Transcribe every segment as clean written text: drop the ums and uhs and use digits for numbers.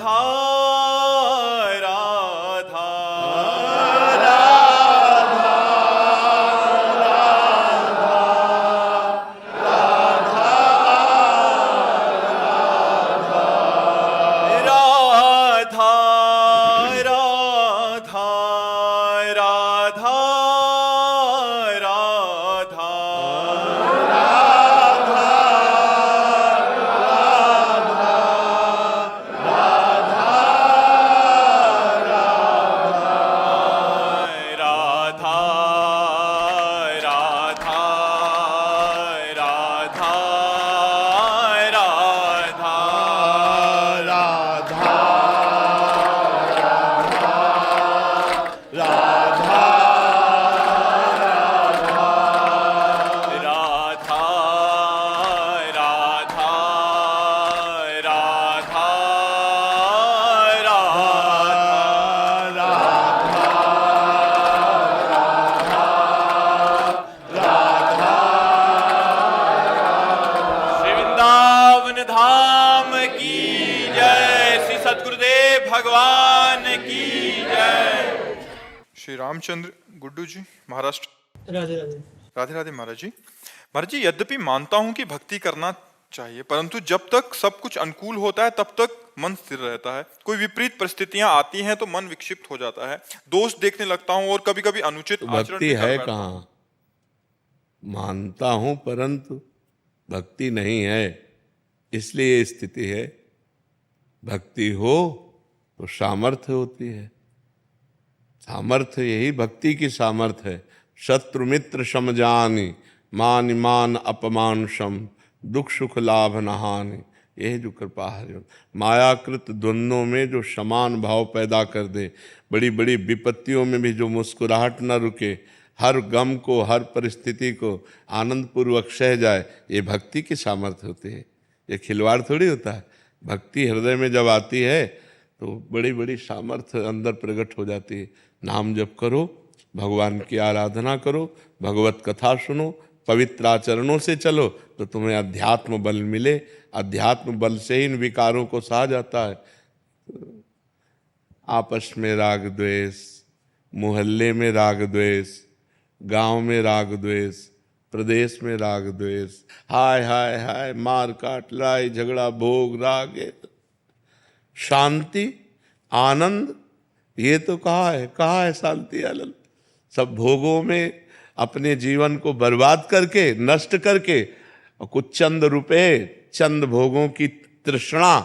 राधा राधा राधा राधा धाम की जय। श्री सतगुरुदेव भगवान की जय। श्री रामचंद्र गुड्डू जी, महाराष्ट्र। राधे राधे। राधे राधे महाराज जी। महाराज जी, यद्यपि मानता हूं कि भक्ति करना चाहिए, परंतु जब तक सब कुछ अनुकूल होता है तब तक मन स्थिर रहता है। कोई विपरीत परिस्थितियां आती हैं तो मन विक्षिप्त हो जाता है, दोष देखने लगता हूं और कभी कभी अनुचित आचरण भक्ति है कहाँ? मानता हूं परंतु भक्ति नहीं है, इसलिए ये स्थिति है। भक्ति हो तो सामर्थ्य होती है। सामर्थ्य यही भक्ति की सामर्थ्य है। शत्रु मित्र समजानि, मान मान अपमान सम, दुख सुख लाभ नहानि। यह जो कृपा है, मायाकृत द्वंद्वों में जो समान भाव पैदा कर दे, बड़ी बड़ी विपत्तियों में भी जो मुस्कुराहट न रुके, हर गम को हर परिस्थिति को आनंद पूर्वक सह जाए, ये भक्ति की सामर्थ्य होती है। ये खिलवाड़ थोड़ी होता है। भक्ति हृदय में जब आती है तो बड़ी बड़ी सामर्थ्य अंदर प्रकट हो जाती है। नाम जप करो, भगवान की आराधना करो, भगवत कथा सुनो, पवित्र आचरणों से चलो तो तुम्हें अध्यात्म बल मिले। अध्यात्म बल से ही इन विकारों को सहा जाता है। आपस में राग द्वेष, मोहल्ले में राग द्वेष, गांव में राग द्वेष, प्रदेश में राग द्वेष, हाय हाय हाय, मार काट, लड़ाई झगड़ा, भोग राग। शांति आनंद ये तो कहाँ है शांति आनंद? सब भोगों में अपने जीवन को बर्बाद करके, नष्ट करके, और कुछ चंद रुपए, चंद भोगों की तृष्णा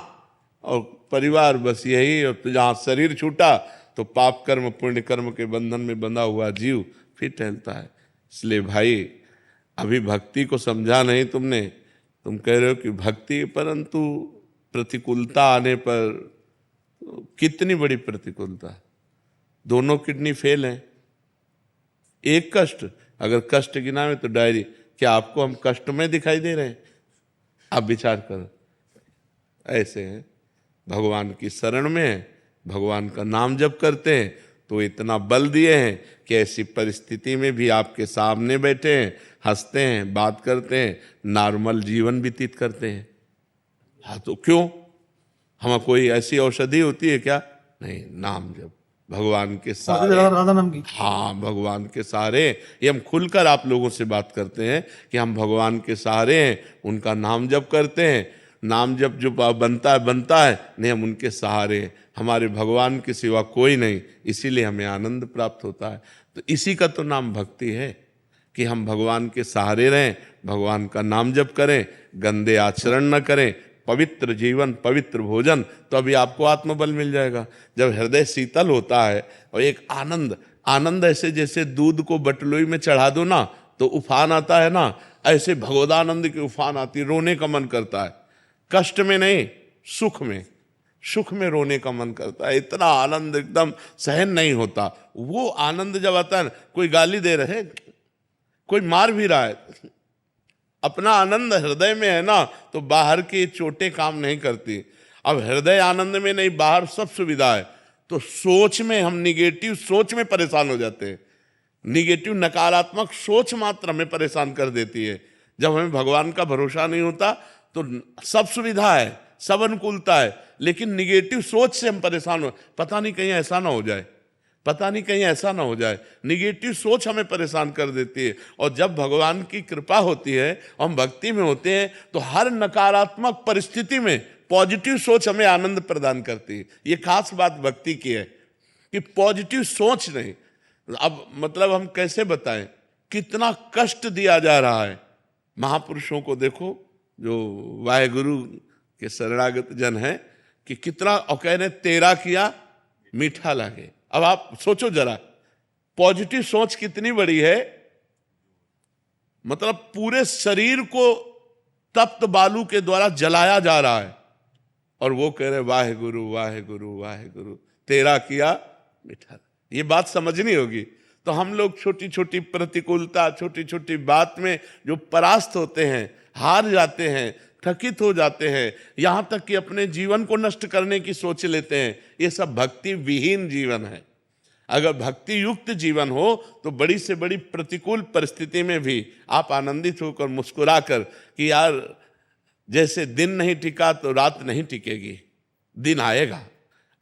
और परिवार, बस यही। और जहाँ शरीर छूटा तो पाप कर्म पुण्य कर्म के बंधन में बंधा हुआ जीव फिर टहलता है। इसलिए भाई, अभी भक्ति को समझा नहीं तुमने। तुम कह रहे हो कि भक्ति, परंतु प्रतिकूलता आने पर, कितनी बड़ी प्रतिकूलता, दोनों किडनी फेल हैं। एक कष्ट, अगर कष्ट गिना में तो डायरी, क्या आपको हम कष्ट में दिखाई दे रहे हैं? आप विचार करो। ऐसे हैं, भगवान की शरण में है, भगवान का नाम जप करते हैं तो इतना बल दिए हैं कि ऐसी परिस्थिति में भी आपके सामने बैठे हैं, हंसते हैं, बात करते हैं, नॉर्मल जीवन व्यतीत करते हैं। हाँ, तो क्यों? हम कोई ऐसी औषधि होती है क्या? नहीं, नाम जप, भगवान के सहारे, राधा नाम की। हाँ, भगवान के सहारे। ये हम खुलकर आप लोगों से बात करते हैं कि हम भगवान के सहारे हैं, उनका नाम जप करते हैं। नाम जप जो बनता है, नहीं, हम उनके सहारे हैं। हमारे भगवान के सिवा कोई नहीं, इसीलिए हमें आनंद प्राप्त होता है। तो इसी का तो नाम भक्ति है कि हम भगवान के सहारे रहें, भगवान का नाम जप करें, गंदे आचरण न करें, पवित्र जीवन, पवित्र भोजन, तो अभी आपको आत्मबल मिल जाएगा। जब हृदय शीतल होता है और एक आनंद ऐसे जैसे दूध को बटलोई में चढ़ा दो ना तो उफान आता है ना, ऐसे भगवदानंद की उफान आती, रोने का मन करता है। कष्ट में नहीं, सुख में रोने का मन करता है। इतना आनंद एकदम सहन नहीं होता। वो आनंद जब आता है, कोई गाली दे रहे, कोई मार भी रहा है, अपना आनंद हृदय में है ना, तो बाहर की चोटें काम नहीं करती। अब हृदय आनंद में नहीं, बाहर सब सुविधा है, तो सोच में हम निगेटिव सोच में परेशान हो जाते हैं। निगेटिव नकारात्मक सोच मात्र हमें परेशान कर देती है। जब हमें भगवान का भरोसा नहीं होता तो सब सुविधा है, सब अनुकूलता है, लेकिन निगेटिव सोच से हम परेशान हो, पता नहीं कहीं ऐसा ना हो जाए, पता नहीं कहीं ऐसा ना हो जाए। निगेटिव सोच हमें परेशान कर देती है। और जब भगवान की कृपा होती है, हम भक्ति में होते हैं, तो हर नकारात्मक परिस्थिति में पॉजिटिव सोच हमें आनंद प्रदान करती है। ये खास बात भक्ति की है कि पॉजिटिव सोच नहीं। अब मतलब हम कैसे बताएं, कितना कष्ट दिया जा रहा है महापुरुषों को। देखो जो वाहेगुरु के शरणागत जन हैं कि कितना, और कह रहे तेरा किया मीठा लगे। अब आप सोचो जरा, पॉजिटिव सोच कितनी बड़ी है। मतलब पूरे शरीर को तप्त बालू के द्वारा जलाया जा रहा है, और वो कह रहे वाहेगुरु वाहेगुरु वाहेगुरु, तेरा किया मीठा। ये बात समझनी होगी। तो हम लोग छोटी छोटी प्रतिकूलता, छोटी छोटी बात में जो परास्त होते हैं, हार जाते हैं, थकित हो जाते हैं, यहां तक कि अपने जीवन को नष्ट करने की सोच लेते हैं, ये सब भक्ति विहीन जीवन है। अगर भक्ति युक्त जीवन हो तो बड़ी से बड़ी प्रतिकूल परिस्थिति में भी आप आनंदित होकर मुस्कुराकर कि यार जैसे दिन नहीं टिका तो रात नहीं टिकेगी, दिन आएगा।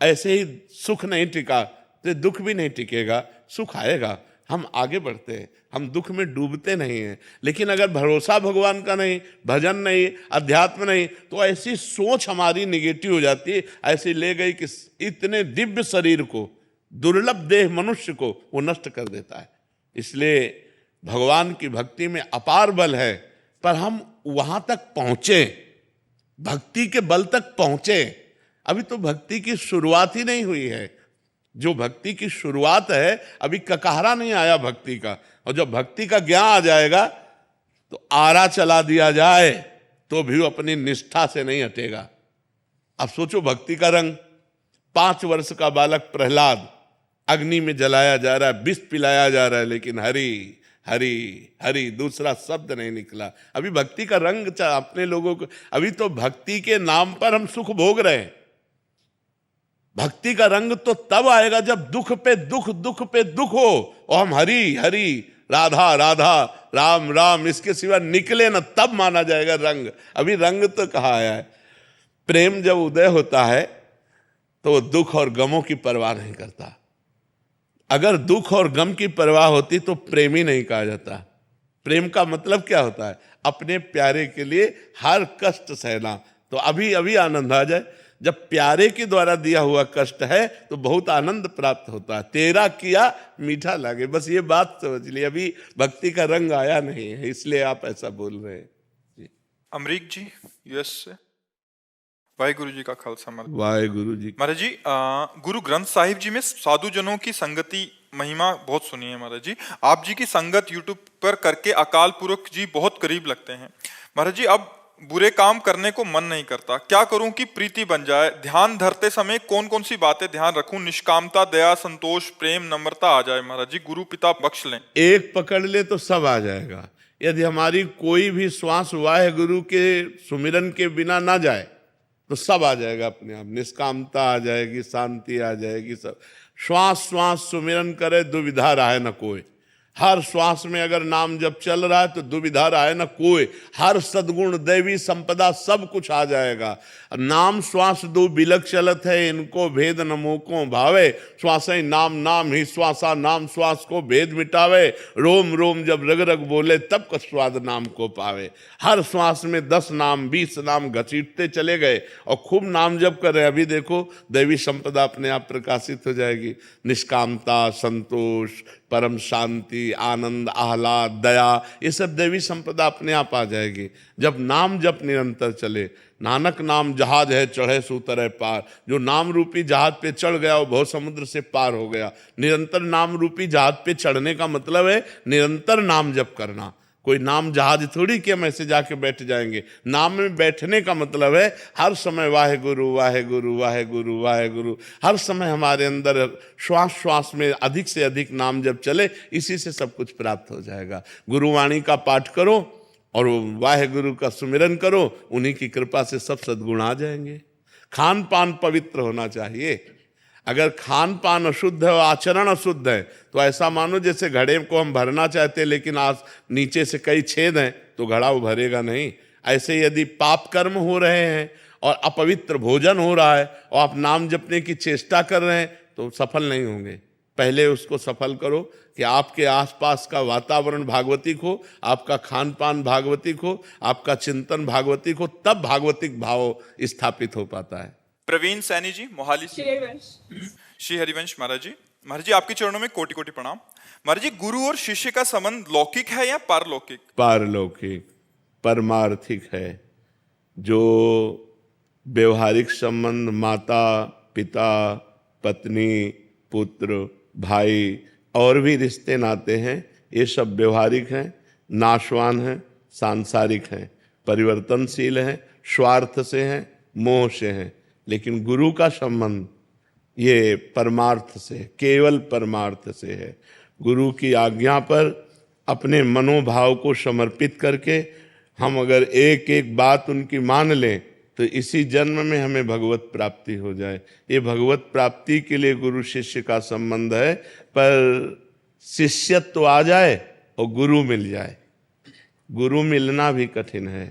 ऐसे ही सुख नहीं टिका तो दुख भी नहीं टिकेगा, सुख आएगा। हम आगे बढ़ते हैं, हम दुख में डूबते नहीं हैं। लेकिन अगर भरोसा भगवान का नहीं, भजन नहीं, अध्यात्म नहीं, तो ऐसी सोच हमारी निगेटिव हो जाती है। ऐसी ले गई कि इतने दिव्य शरीर को, दुर्लभ देह मनुष्य को वो नष्ट कर देता है। इसलिए भगवान की भक्ति में अपार बल है, पर हम वहां तक पहुंचे, भक्ति के बल तक पहुंचे। अभी तो भक्ति की शुरुआत ही नहीं हुई है। जो भक्ति की शुरुआत है, अभी ककहरा नहीं आया भक्ति का। और जब भक्ति का ज्ञान आ जाएगा तो आरा चला दिया जाए तो भी वो अपनी निष्ठा से नहीं हटेगा। अब सोचो भक्ति का रंग, 5 वर्ष का बालक प्रहलाद अग्नि में जलाया जा रहा है, विष पिलाया जा रहा है, लेकिन हरि हरि हरि दूसरा शब्द नहीं निकला। अभी भक्ति का रंग अपने लोगों को, अभी तो भक्ति के नाम पर हम सुख भोग रहे हैं। भक्ति का रंग तो तब आएगा जब दुख पे दुख, दुख पे दुख हो, और हम हरि हरि राधा राधा राम राम इसके सिवा निकले ना, तब माना जाएगा रंग। अभी रंग तो कहाँ आया है। प्रेम जब उदय होता है तो वो दुख और गमों की परवाह नहीं करता। अगर दुख और गम की परवाह होती तो प्रेम ही नहीं कहा जाता। प्रेम का मतलब क्या होता है? अपने प्यारे के लिए हर कष्ट सहना। तो अभी अभी आनंद आ जाए। जब प्यारे के द्वारा दिया हुआ कष्ट है तो बहुत आनंद प्राप्त होता है। तेरा किया मीठा लगे, बस ये बात समझ ली। अभी भक्ति का रंग आया नहीं है, इसलिए आप ऐसा बोल रहे हैं जी। अमरीक जी यूएस से, वाहेगुरु जी का खालसा महाराज। वाहेगुरु जी। महाराज जी, गुरु ग्रंथ साहिब जी में साधु जनों की संगति महिमा बहुत सुनी है महाराज जी। आप जी की संगत यूट्यूब पर करके अकाल पुरख जी बहुत करीब लगते हैं महाराज जी। अब बुरे काम करने को मन नहीं करता, क्या करूं कि प्रीति बन जाए? ध्यान धरते समय कौन कौन सी बातें ध्यान रखूं? निष्कामता, दया, संतोष, प्रेम, नम्रता आ जाए महाराज जी। गुरु पिता बख्श लें। एक पकड़ ले तो सब आ जाएगा। यदि हमारी कोई भी श्वास वाहेगुरु के सुमिरन के बिना ना जाए तो सब आ जाएगा अपने आप। निष्कामता आ जाएगी, शांति आ जाएगी, सब। श्वास श्वास सुमिरन करे, दुविधा रहे न कोई। हर श्वास में अगर नाम जब चल रहा है तो दुविधा रहे न कोई। हर सद्गुण, दैवी संपदा सब कुछ आ जाएगा। नाम श्वास दो बिलक चलत है, इनको भेद न मोको भावे। श्वास ही नाम, नाम ही श्वासा, नाम श्वास को भेद मिटावे। रोम रोम जब रग रग बोले तब का स्वाद नाम को पावे। हर श्वास में 10 नाम 20 नाम घसीटते चले गए और खूब नाम जब कर रहे। अभी देखो दैवी संपदा अपने आप प्रकाशित हो जाएगी। निष्कामता, संतोष, परम शांति, आनंद, आह्लाद, दया, ये सब देवी संपदा अपने आप आ जाएगी जब नाम जप निरंतर चले। नानक नाम जहाज है, चढ़े सो तरह पार। जो नाम रूपी जहाज पे चढ़ गया वो बहुत समुद्र से पार हो गया। निरंतर नाम रूपी जहाज पे चढ़ने का मतलब है निरंतर नाम जप करना। कोई नाम जहाज थोड़ी कि हम ऐसे जाके बैठ जाएंगे। नाम में बैठने का मतलब है हर समय वाहेगुरु वाहेगुरु वाहेगुरु वाहेगुरु। हर समय हमारे अंदर श्वास श्वास में अधिक से अधिक नाम जब चले, इसी से सब कुछ प्राप्त हो जाएगा। गुरुवाणी का पाठ करो और वाहेगुरु का सुमिरन करो, उन्हीं की कृपा से सब सद्गुण आ जाएंगे। खान पान पवित्र होना चाहिए। अगर खान पान अशुद्ध है और आचरण अशुद्ध है तो ऐसा मानो जैसे घड़े को हम भरना चाहते हैं लेकिन आज नीचे से कई छेद हैं तो घड़ा वो भरेगा नहीं। ऐसे यदि पाप कर्म हो रहे हैं और अपवित्र भोजन हो रहा है और आप नाम जपने की चेष्टा कर रहे हैं तो सफल नहीं होंगे। पहले उसको सफल करो कि आपके आसपास का वातावरण भागवतिक हो, आपका खान पान भागवतिक हो, आपका चिंतन भागवतिक हो, तब भागवतिक भाव स्थापित हो पाता है। प्रवीण सैनी जी मोहाली से। श्री हरिवंश महाराज जी, महाराज जी आपके चरणों में कोटि कोटि प्रणाम। महाराज जी, गुरु और शिष्य का संबंध लौकिक है या पारलौकिक? पारलौकिक, परमार्थिक है। जो व्यवहारिक संबंध माता पिता पत्नी पुत्र भाई और भी रिश्ते नाते हैं, ये सब व्यवहारिक हैं, नाशवान हैं, सांसारिक हैं, परिवर्तनशील हैं, स्वार्थ से हैं, मोह से हैं। लेकिन गुरु का संबंध ये परमार्थ से, केवल परमार्थ से है। गुरु की आज्ञा पर अपने मनोभाव को समर्पित करके हम अगर एक एक बात उनकी मान लें तो इसी जन्म में हमें भगवत प्राप्ति हो जाए। ये भगवत प्राप्ति के लिए गुरु शिष्य का संबंध है, पर शिष्यत्व तो आ जाए और गुरु मिल जाए। गुरु मिलना भी कठिन है।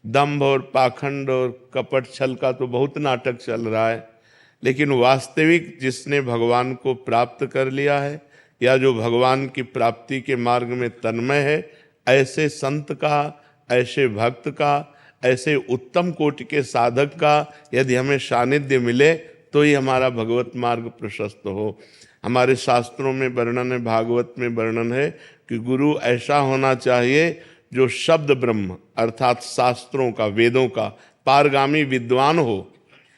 दंभ और पाखंड और कपट छल का तो बहुत नाटक चल रहा है, लेकिन वास्तविक जिसने भगवान को प्राप्त कर लिया है या जो भगवान की प्राप्ति के मार्ग में तन्मय है, ऐसे संत का, ऐसे भक्त का, ऐसे उत्तम कोटि के साधक का यदि हमें सानिध्य मिले तो ही हमारा भगवत मार्ग प्रशस्त हो। हमारे शास्त्रों में वर्णन है, भागवत में वर्णन है कि गुरु ऐसा होना चाहिए जो शब्द ब्रह्म अर्थात शास्त्रों का, वेदों का पारगामी विद्वान हो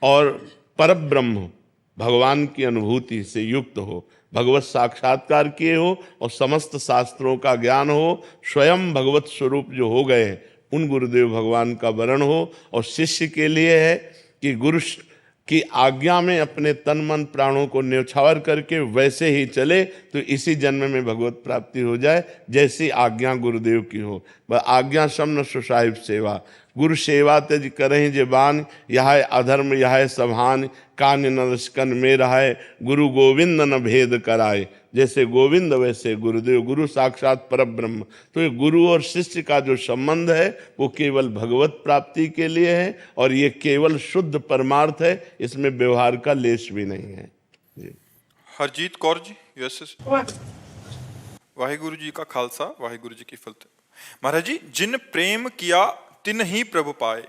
और परब्रह्म भगवान की अनुभूति से युक्त हो, भगवत साक्षात्कार किए हो और समस्त शास्त्रों का ज्ञान हो, स्वयं भगवत स्वरूप जो हो गए हैं उन गुरुदेव भगवान का वरण हो। और शिष्य के लिए है कि गुरु की आज्ञा में अपने तन मन प्राणों को न्यौछावर करके वैसे ही चले तो इसी जन्म में भगवत प्राप्ति हो जाए जैसी आज्ञा गुरुदेव की हो। वह आज्ञा समन सुसाहिब सेवा, गुरु सेवा तज करें जे बान, यह अधर्म यह सभान, कान नरस्कन में रहाय, गुरु गोविंद न भेद कराए। जैसे गोविंद वैसे गुरुदेव, गुरु साक्षात परब्रह्म। तो ये गुरु और शिष्य का जो संबंध है वो केवल भगवत प्राप्ति के लिए है और ये केवल शुद्ध परमार्थ है, इसमें व्यवहार का लेश भी नहीं है। हरजीत कौर जी यूएसए से। वाहिगुरु जी का खालसा, वाहिगुरु जी की फतेह। महाराज जी, जिन प्रेम किया तिन ही प्रभु पाए।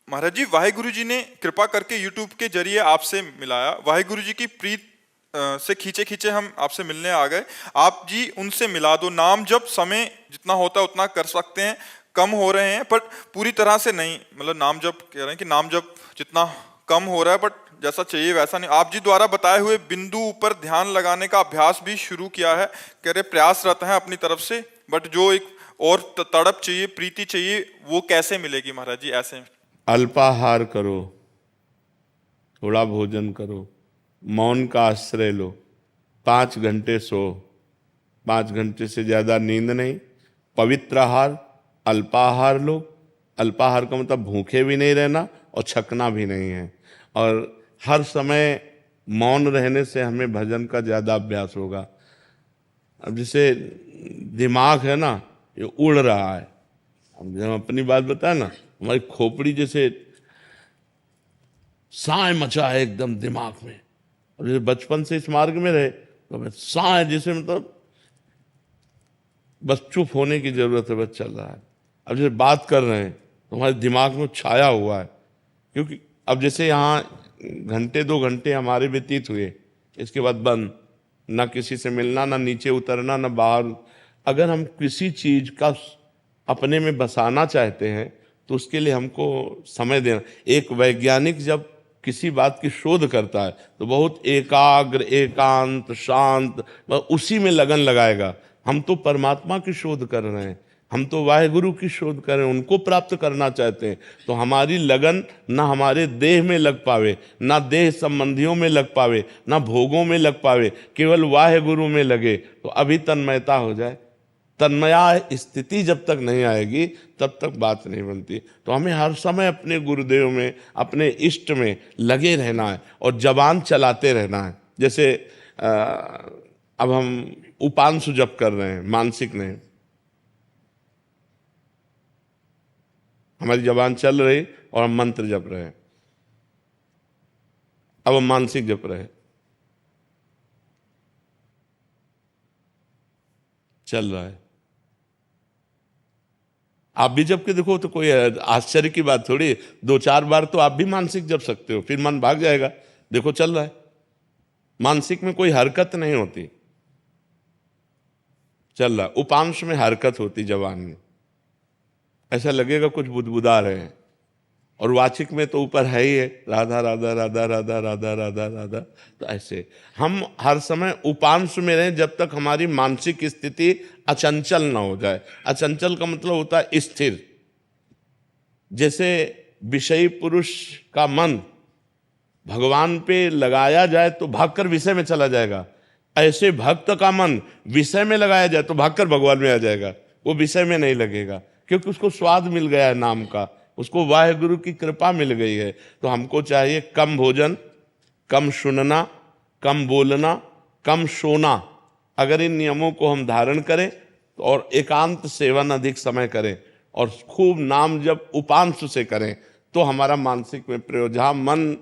महाराज जी, वाहिगुरु जी ने कृपा करके यूट्यूब के जरिए आपसे मिलाया। वाहिगुरु जी की प्रीत से खींचे खींचे हम आपसे मिलने आ गए। आप जी उनसे मिला दो। नाम जब समय जितना होता है उतना कर सकते हैं, कम हो रहे हैं पर पूरी तरह से नहीं। मतलब नाम जब कह रहे हैं कि नाम जब जितना कम हो रहा है बट जैसा चाहिए वैसा नहीं। आप जी द्वारा बताए हुए बिंदु ऊपर ध्यान लगाने का अभ्यास भी शुरू किया है। कह रहे प्रयासरत हैं अपनी तरफ से, बट जो एक और तड़प चाहिए, प्रीति चाहिए, वो कैसे मिलेगी महाराज जी? ऐसे अल्पाहार करो, थोड़ा भोजन करो, मौन का आश्रय लो, 5 घंटे सो, 5 घंटे से ज़्यादा नींद नहीं, पवित्र आहार, अल्पाहार लो। अल्पाहार का मतलब भूखे भी नहीं रहना और छकना भी नहीं है। और हर समय मौन रहने से हमें भजन का ज़्यादा अभ्यास होगा। अब जैसे दिमाग है ना, ये उड़ रहा है। अब जब अपनी बात बताए ना, हमारी खोपड़ी जैसे साए मचा है एकदम दिमाग में। और जैसे बचपन से इस मार्ग में रहे तो साए जैसे मतलब बस चुप होने की जरूरत है, बस चल रहा है। अब जैसे बात कर रहे हैं तो हमारे दिमाग में छाया हुआ है, क्योंकि अब जैसे यहाँ घंटे 2 घंटे हमारे व्यतीत हुए, इसके बाद बंद, ना किसी से मिलना, ना नीचे उतरना, ना बाहर। अगर हम किसी चीज का अपने में बसाना चाहते हैं तो उसके लिए हमको समय देना। एक वैज्ञानिक जब किसी बात की शोध करता है तो बहुत एकाग्र, एकांत, शांत, उसी में लगन लगाएगा। हम तो परमात्मा की शोध कर रहे हैं, हम तो वाहिगुरु की शोध कर रहे हैं, उनको प्राप्त करना चाहते हैं। तो हमारी लगन ना हमारे देह में लग पावे, ना देह संबंधियों में लग पावे, ना भोगों में लग पावे, केवल वाहिगुरु में लगे तो अभी तन्मयता हो जाए। तन्मया स्थिति जब तक नहीं आएगी तब तक बात नहीं बनती। तो हमें हर समय अपने गुरुदेव में, अपने इष्ट में लगे रहना है और जबान चलाते रहना है। जैसे अब हम उपांशु जप कर रहे हैं, मानसिक नहीं, हमारी जबान चल रही और हम मंत्र जप रहे हैं, अब हम मानसिक जप रहे हैं, चल रहा है। आप भी जप के देखो तो कोई आश्चर्य की बात थोड़ी, 2-4 बार तो आप भी मानसिक जप सकते हो, फिर मन भाग जाएगा। देखो चल रहा है, मानसिक में कोई हरकत नहीं होती, चल रहा। उपांश में हरकत होती जबान में, ऐसा लगेगा कुछ बुदबुदा रहे हैं, और वाचिक में तो ऊपर है ही है, राधा राधा राधा राधा राधा राधा राधा। तो ऐसे हम हर समय उपांश में रहें जब तक हमारी मानसिक स्थिति अचंचल ना हो जाए। अचंचल का मतलब होता है स्थिर। जैसे विषयी पुरुष का मन भगवान पे लगाया जाए तो भागकर विषय में चला जाएगा, ऐसे भक्त का मन विषय में लगाया जाए तो भागकर भगवान में आ जाएगा, वो विषय में नहीं लगेगा, क्योंकि उसको स्वाद मिल गया है नाम का, उसको वाहेगुरु की कृपा मिल गई है। तो हमको चाहिए कम भोजन, कम सुनना, कम बोलना, कम सोना। अगर इन नियमों को हम धारण करें और एकांत सेवन अधिक समय करें और खूब नाम जब उपांश से करें तो हमारा मानसिक में प्रयोग, जहाँ मन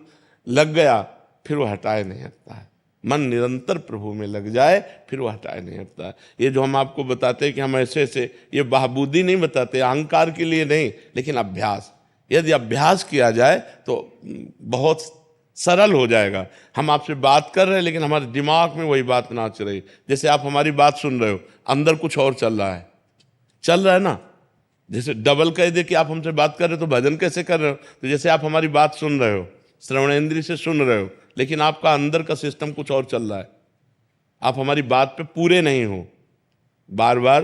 लग गया फिर वो हटाए नहीं हटता है। मन निरंतर प्रभु में लग जाए फिर वो हटाए नहीं हटता है। ये जो हम आपको बताते हैं कि हम ऐसे ऐसे, ये बहाबूदी नहीं बताते, अहंकार के लिए नहीं, लेकिन अभ्यास। यदि अभ्यास किया जाए तो बहुत सरल हो जाएगा। हम आपसे बात कर रहे हैं लेकिन हमारे दिमाग में वही बात नाच रही। जैसे आप हमारी बात सुन रहे हो, अंदर कुछ और चल रहा है ना। जैसे डबल कह दे कि आप हमसे बात कर रहे हो तो भजन कैसे कर रहे हो। तो जैसे आप हमारी बात सुन रहे हो, श्रवणेंद्रिय से सुन रहे हो, लेकिन आपका अंदर का सिस्टम कुछ और चल रहा है, आप हमारी बात पे पूरे नहीं हो, बार बार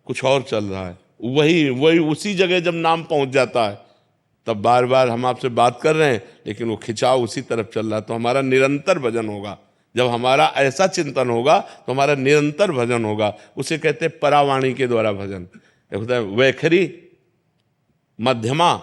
कुछ और चल रहा है। वही उसी जगह जब नाम पहुंच जाता है तब बार बार हम आपसे बात कर रहे हैं लेकिन वो खिंचाव उसी तरफ चल रहा है। तो हमारा निरंतर भजन होगा। जब हमारा ऐसा चिंतन होगा तो हमारा निरंतर भजन होगा। उसे कहते हैं परावाणी के द्वारा भजन। होता है वैखरी, मध्यमा,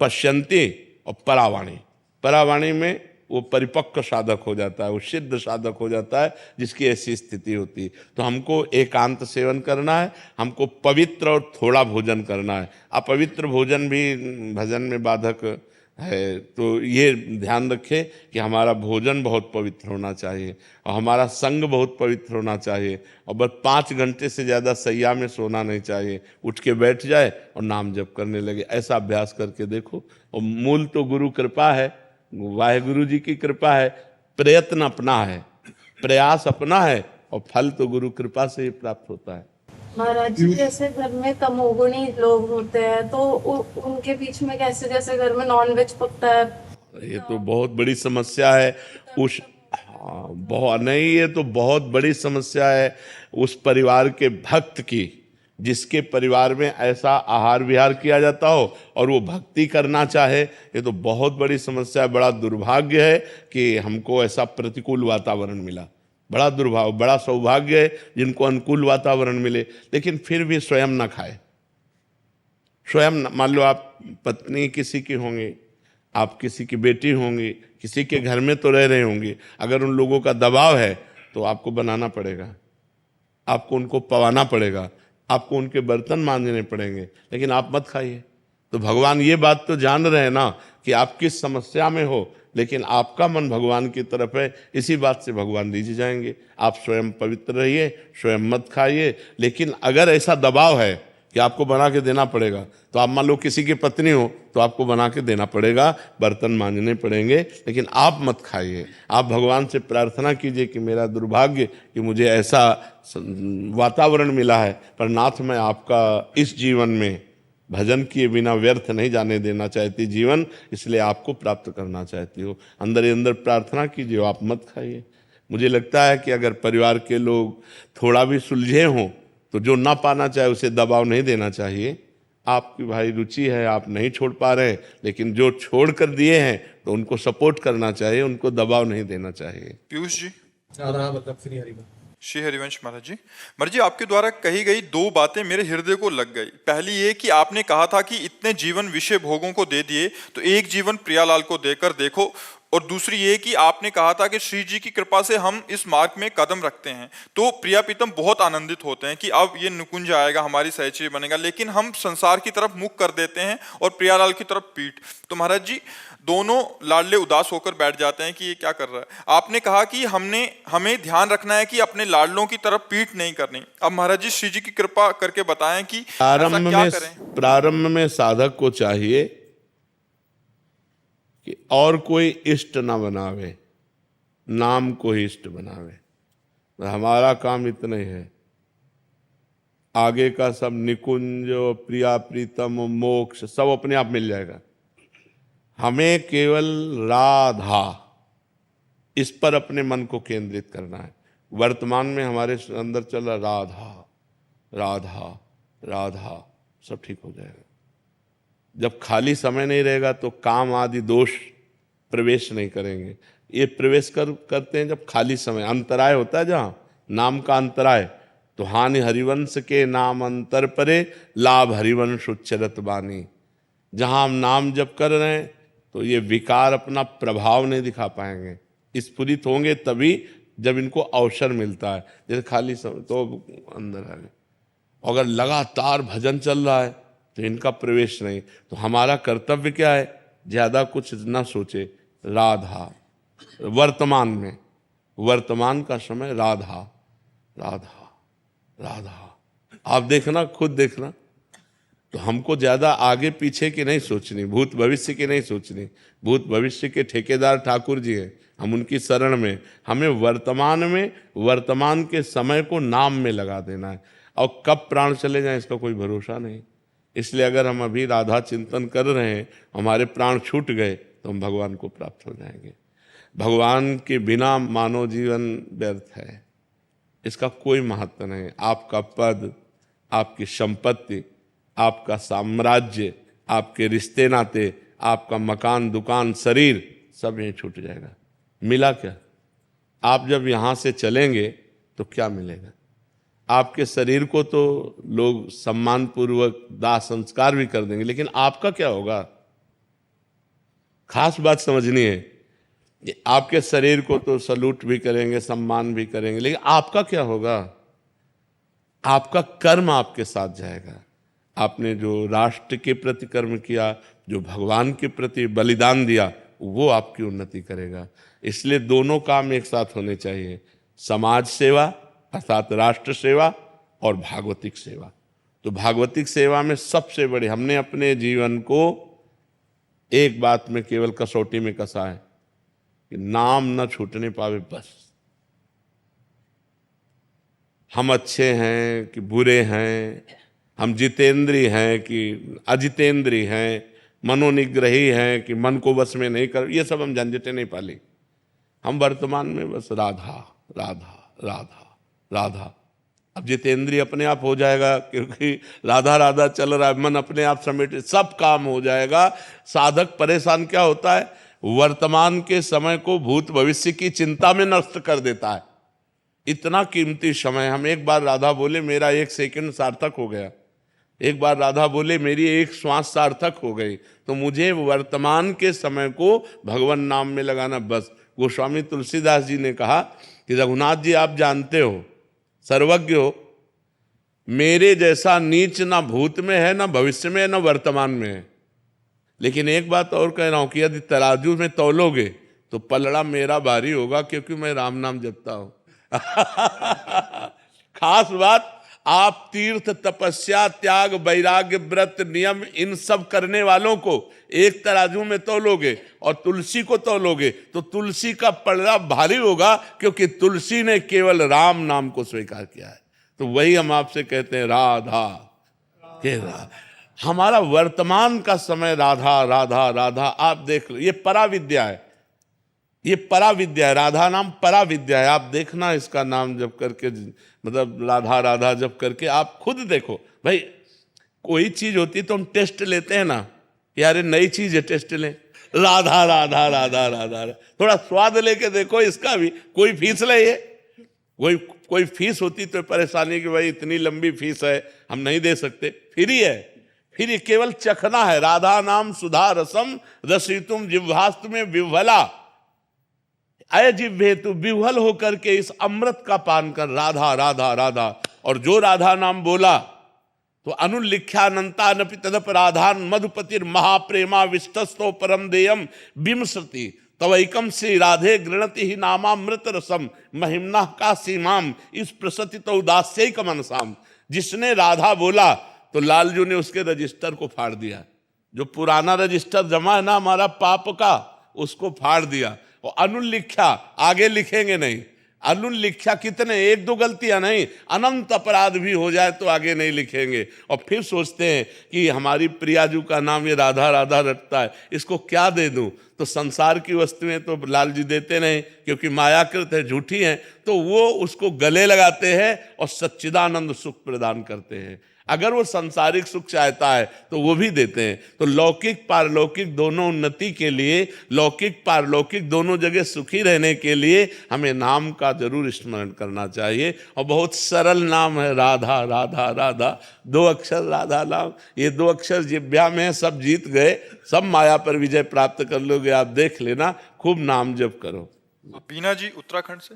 पश्यंती और परावाणी। परावाणी में वो परिपक्व साधक हो जाता है, वो सिद्ध साधक हो जाता है जिसकी ऐसी स्थिति होती है। तो हमको एकांत सेवन करना है, हमको पवित्र और थोड़ा भोजन करना है। अपवित्र भोजन भी भजन में बाधक है, तो ये ध्यान रखें कि हमारा भोजन बहुत पवित्र होना चाहिए और हमारा संग बहुत पवित्र होना चाहिए। और बस 5 घंटे से ज़्यादा सैया में सोना नहीं चाहिए, उठ के बैठ जाए और नाम जप करने लगे। ऐसा अभ्यास करके देखो। और मूल तो गुरु कृपा है, वाहेगुरु जी की कृपा है, प्रयत्न अपना है, प्रयास अपना है, और फल तो गुरु कृपा से ही प्राप्त होता है। महाराज जी, जैसे घर में तमोगुणी लोग होते हैं तो उनके बीच में कैसे, जैसे घर में नॉनवेज पकता है, ये तो बहुत बड़ी समस्या है। बहुत नहीं, ये तो बहुत बड़ी समस्या है उस परिवार के भक्त की, जिसके परिवार में ऐसा आहार विहार किया जाता हो और वो भक्ति करना चाहे। ये तो बहुत बड़ी समस्या है। बड़ा दुर्भाग्य है कि हमको ऐसा प्रतिकूल वातावरण मिला। बड़ा दुर्भाग्य, बड़ा सौभाग्य है जिनको अनुकूल वातावरण मिले, लेकिन फिर भी स्वयं ना खाए। स्वयं, मान लो आप पत्नी किसी की होंगी, आप किसी की बेटी होंगी, किसी के घर में तो रह रहे होंगे, अगर उन लोगों का दबाव है तो आपको बनाना पड़ेगा, आपको उनको पवाना पड़ेगा, आपको उनके बर्तन मांजने पड़ेंगे, लेकिन आप मत खाइए। तो भगवान ये बात तो जान रहे हैं ना कि आप किस समस्या में हो, लेकिन आपका मन भगवान की तरफ है, इसी बात से भगवान रीझ जाएंगे। आप स्वयं पवित्र रहिए, स्वयं मत खाइए। लेकिन अगर ऐसा दबाव है कि आपको बना के देना पड़ेगा, तो आप मान लो किसी की पत्नी हो तो आपको बना के देना पड़ेगा, बर्तन मांजने पड़ेंगे, लेकिन आप मत खाइए। आप भगवान से प्रार्थना कीजिए कि मेरा दुर्भाग्य कि मुझे ऐसा वातावरण मिला है, पर नाथ मैं आपका इस जीवन में भजन किए बिना व्यर्थ नहीं जाने देना चाहती जीवन, इसलिए आपको प्राप्त करना चाहती हो। अंदर ही अंदर प्रार्थना कीजिए, आप मत खाइए। मुझे लगता है कि अगर परिवार के लोग थोड़ा भी सुलझे हों तो जो ना पाना चाहे उसे दबाव नहीं देना चाहिए। आपकी भाई रुचि है, आप नहीं छोड़ पा रहे हैं, लेकिन जो छोड़ कर दिए हैं तो उनको सपोर्ट करना चाहिए, उनको दबाव नहीं देना चाहिए। पीयूष जी, श्री हरिवंश महाराज जी, आपके द्वारा कही गई 2 बातें मेरे हृदय को लग गई। पहली ये कि आपने कहा था कि इतने जीवन विषय भोगों को दे दिए तो एक जीवन प्रियालाल को देकर देखो, और दूसरी ये कि आपने कहा था कि श्री जी की कृपा से हम इस मार्ग में कदम रखते हैं तो प्रिया प्रीतम बहुत आनंदित होते हैं कि अब ये निकुंज आएगा, हमारी सहचर्य बनेगा, लेकिन हम संसार की तरफ मुख कर देते हैं और प्रियालाल की तरफ पीठ। तो महाराज जी दोनों लाडले उदास होकर बैठ जाते हैं कि ये क्या कर रहा है। आपने कहा कि हमें ध्यान रखना है कि अपने लाडलों की तरफ पीठ नहीं करनी। अब महाराज जी श्री जी की कृपा करके बताएं कि ऐसा क्या करें। प्रारंभ में साधक को चाहिए कि और कोई इष्ट ना बनावे, नाम को ही इष्ट बनावे। हमारा काम इतना ही है, आगे का सब निकुंज, प्रिया प्रीतम, मोक्ष सब अपने आप मिल जाएगा। हमें केवल राधा इस पर अपने मन को केंद्रित करना है। वर्तमान में हमारे अंदर चल रहा राधा राधा राधा, सब ठीक हो जाएगा। जब खाली समय नहीं रहेगा तो काम आदि दोष प्रवेश नहीं करेंगे। ये प्रवेश करते हैं जब खाली समय, अंतराय होता है जहाँ नाम का अंतराय, तो हानि हरिवंश के नाम अंतर परे, लाभ हरिवंश उच्चरत बानी। जहाँ हम नाम जप कर रहे हैं तो ये विकार अपना प्रभाव नहीं दिखा पाएंगे, स्फुरित होंगे तभी जब इनको अवसर मिलता है। जैसे खाली समय तो अंदर आ गए, अगर लगातार भजन चल रहा है तो इनका प्रवेश नहीं। तो हमारा कर्तव्य क्या है, ज्यादा कुछ ना सोचे, राधा वर्तमान में, वर्तमान का समय राधा राधा राधा। आप देखना, खुद देखना, तो हमको ज्यादा आगे पीछे की नहीं सोचनी, भूत भविष्य की नहीं सोचनी। भूत भविष्य के ठेकेदार ठाकुर जी हैं, हम उनकी शरण में। हमें वर्तमान में, वर्तमान के समय को नाम में लगा देना है। और कब प्राण चले जाएं इसका कोई भरोसा नहीं। इसलिए अगर हम अभी राधा चिंतन कर रहे हैं, हमारे प्राण छूट गए तो हम भगवान को प्राप्त हो जाएंगे। भगवान के बिना मानव जीवन व्यर्थ है, इसका कोई महत्व नहीं। आपका पद, आपकी संपत्ति, आपका साम्राज्य, आपके रिश्ते नाते, आपका मकान, दुकान, शरीर, सब यहीं छूट जाएगा। मिला क्या? आप जब यहाँ से चलेंगे तो क्या मिलेगा? आपके शरीर को तो लोग सम्मान पूर्वक दाह संस्कार भी कर देंगे, लेकिन आपका क्या होगा? खास बात समझनी है, आपके शरीर को तो सलूट भी करेंगे, सम्मान भी करेंगे, लेकिन आपका क्या होगा? आपका कर्म आपके साथ जाएगा। आपने जो राष्ट्र के प्रति कर्म किया, जो भगवान के प्रति बलिदान दिया, वो आपकी उन्नति करेगा। इसलिए दोनों काम एक साथ होने चाहिए, समाज सेवा अर्थात राष्ट्र सेवा और भागवतिक सेवा। तो भागवतिक सेवा में सबसे बड़ी, हमने अपने जीवन को एक बात में केवल कसौटी में कसा है कि नाम न छूटने पावे बस। हम अच्छे हैं कि बुरे हैं, हम जितेंद्रीय हैं कि अजितेंद्रीय हैं, मनोनिग्रही हैं कि मन को वश में नहीं कर, ये सब हम झंझटें नहीं पाली। हम वर्तमान में बस राधा राधा राधा राधा। अब जितेंद्रिय अपने आप हो जाएगा, क्योंकि राधा राधा चल रहा है, मन अपने आप समेट, सब काम हो जाएगा। साधक परेशान क्या होता है, वर्तमान के समय को भूत भविष्य की चिंता में नष्ट कर देता है। इतना कीमती समय, हम एक बार राधा बोले मेरा 1 सेकंड सार्थक हो गया, एक बार राधा बोले मेरी 1 श्वास सार्थक हो गई। तो मुझे वर्तमान के समय को भगवान नाम में लगाना बस। गोस्वामी तुलसीदास जी ने कहा कि रघुनाथ जी आप जानते हो, सर्वज्ञ हो, मेरे जैसा नीच ना भूत में है, ना भविष्य में है, ना वर्तमान में है। लेकिन एक बात और कह रहा हूं कि यदि तराजू में तौलोगे तो पलड़ा मेरा भारी होगा, क्योंकि मैं राम नाम जपता हूं। खास बात, आप तीर्थ, तपस्या, त्याग, वैराग्य, व्रत, नियम, इन सब करने वालों को एक तराजू में तौलोगे और तुलसी को तौलोगे तो तुलसी का पलड़ा भारी होगा, क्योंकि तुलसी ने केवल राम नाम को स्वीकार किया है। तो वही हम आपसे कहते हैं, राधा के राधा। हमारा वर्तमान का समय राधा राधा राधा। आप देख लो, ये पराविद्या है, ये पराविद्या है, राधा नाम पराविद्या है। आप देखना इसका नाम जप करके, मतलब राधा राधा जप करके आप खुद देखो। भाई कोई चीज होती तो हम टेस्ट लेते हैं ना, यार नई चीज है, टेस्ट लें, राधा राधा राधा राधा, थोड़ा स्वाद लेके देखो इसका भी। कोई फीस ले, ये कोई फीस होती तो परेशानी कि भाई इतनी लंबी फीस है, हम नहीं दे सकते। फ्री है, फिर ये केवल चखना है। राधा नाम सुधा रसम रसितुम जिह्वास्तु में विह्वला, अजिब हेतु विह्वल होकर के इस अमृत का पान कर राधा राधा राधा, और जो राधा नाम बोला तो अनुल्लिख्यानंता नपि तदप राधान मधुपतिर महाप्रेमा विष्टस्तो परम देयम विमसति तवैकम से राधे गृणति ही नामामृत रसम महिमना का सीमाम इस प्रसति तो उदास्यक मनसाम। जिसने राधा बोला तो लालजू ने उसके रजिस्टर को फाड़ दिया, जो पुराना रजिस्टर जमा है ना हमारा पाप का, उसको फाड़ दिया। और अनुल्लिख्या आगे लिखेंगे नहीं, अनुल्लिख्या कितने, एक दो गलतियां नहीं, अनंत अपराध भी हो जाए तो आगे नहीं लिखेंगे। और फिर सोचते हैं कि हमारी प्रियाजू का नाम ये राधा राधा रटता है, इसको क्या दे दूं। तो संसार की वस्तुएं तो लाल जी देते नहीं, क्योंकि मायाकृत है, झूठी हैं, तो वो उसको गले लगाते हैं और सच्चिदानंद सुख प्रदान करते हैं। अगर वो सांसारिक सुख चाहता है तो वो भी देते हैं। तो लौकिक पारलौकिक दोनों उन्नति के लिए, लौकिक पारलौकिक दोनों जगह सुखी रहने के लिए हमें नाम का जरूर स्मरण करना चाहिए। और बहुत सरल नाम है राधा राधा राधा, 2 अक्षर राधा नाम, ये 2 अक्षर जिह्वा में सब जीत गए, सब माया पर विजय प्राप्त कर लोगे। आप देख लेना, खूब नाम जप करो। बीना जी उत्तराखंड से।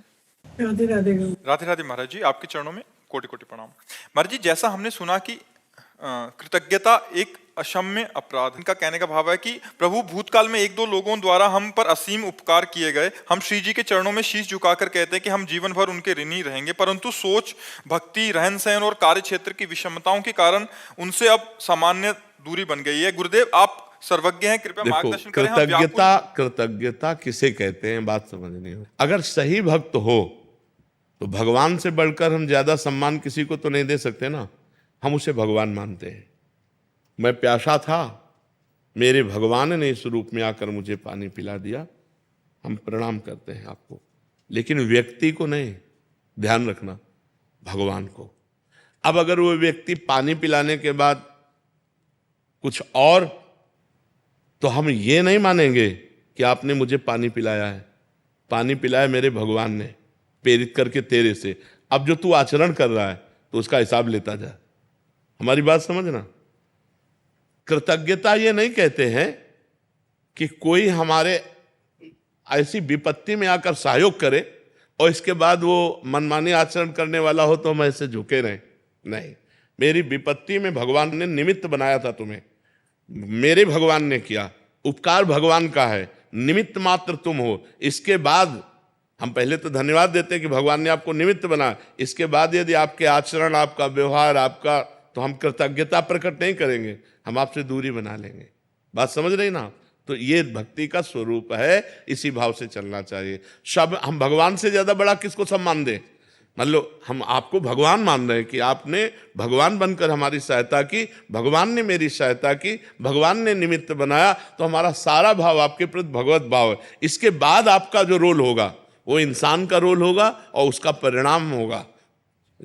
राधे राधे। राधे राधे महाराज जी, आपके चरणों में कोटि कोटि प्रणाम। महाराज जी, जैसा हमने सुना कि कृतज्ञता एक अक्षम्य अपराध, इनका कहने का भाव है कि प्रभु भूतकाल में 1-2 लोगों द्वारा हम पर असीम उपकार किए गए, हम श्री जी के चरणों में शीश झुकाकर कहते हैं कि हम जीवन भर उनके ऋणी रहेंगे, परंतु सोच, भक्ति, रहन सहन और कार्य क्षेत्र की विषमताओं के कारण उनसे अब सामान्य दूरी बन गई है। गुरुदेव आप सर्वज्ञ हैं, कृपया मार्गदर्शन करें। कृतज्ञता किसे कहते हैं, बात समझनी हो। अगर सही भक्त हो तो भगवान से बढ़कर हम ज्यादा सम्मान किसी को तो नहीं दे सकते ना, हम उसे भगवान मानते हैं। मैं प्यासा था, मेरे भगवान ने इस रूप में आकर मुझे पानी पिला दिया, हम प्रणाम करते हैं आपको। लेकिन व्यक्ति को नहीं, ध्यान रखना, भगवान को। अब अगर वो व्यक्ति पानी पिलाने के बाद कुछ और, तो हम ये नहीं मानेंगे कि आपने मुझे पानी पिलाया है, पानी पिलाया मेरे भगवान ने प्रेरित करके तेरे से। अब जो तू आचरण कर रहा है तो उसका हिसाब लेता जा। हमारी बात समझना। कृतज्ञता ये नहीं कहते हैं कि कोई हमारे ऐसी विपत्ति में आकर सहयोग करे और इसके बाद वो मनमानी आचरण करने वाला हो तो हम ऐसे झुके रहें। नहीं, मेरी विपत्ति में भगवान ने निमित्त बनाया था तुम्हें, मेरे भगवान ने किया, उपकार भगवान का है, निमित्त मात्र तुम हो। इसके बाद हम पहले तो धन्यवाद देते हैं कि भगवान ने आपको निमित्त बना, इसके बाद यदि आपके आचरण, आपका व्यवहार, आपका, तो हम कृतज्ञता प्रकट नहीं करेंगे, हम आपसे दूरी बना लेंगे। बात समझ रही ना। तो ये भक्ति का स्वरूप है, इसी भाव से चलना चाहिए। सब हम भगवान से ज्यादा बड़ा किसको सम्मान दें। मतलब हम आपको भगवान मान रहे हैं कि आपने भगवान बनकर हमारी सहायता की, भगवान ने मेरी सहायता की, भगवान ने निमित्त बनाया, तो हमारा सारा भाव आपके प्रति भगवत भाव है। इसके बाद आपका जो रोल होगा वो इंसान का रोल होगा और उसका परिणाम होगा।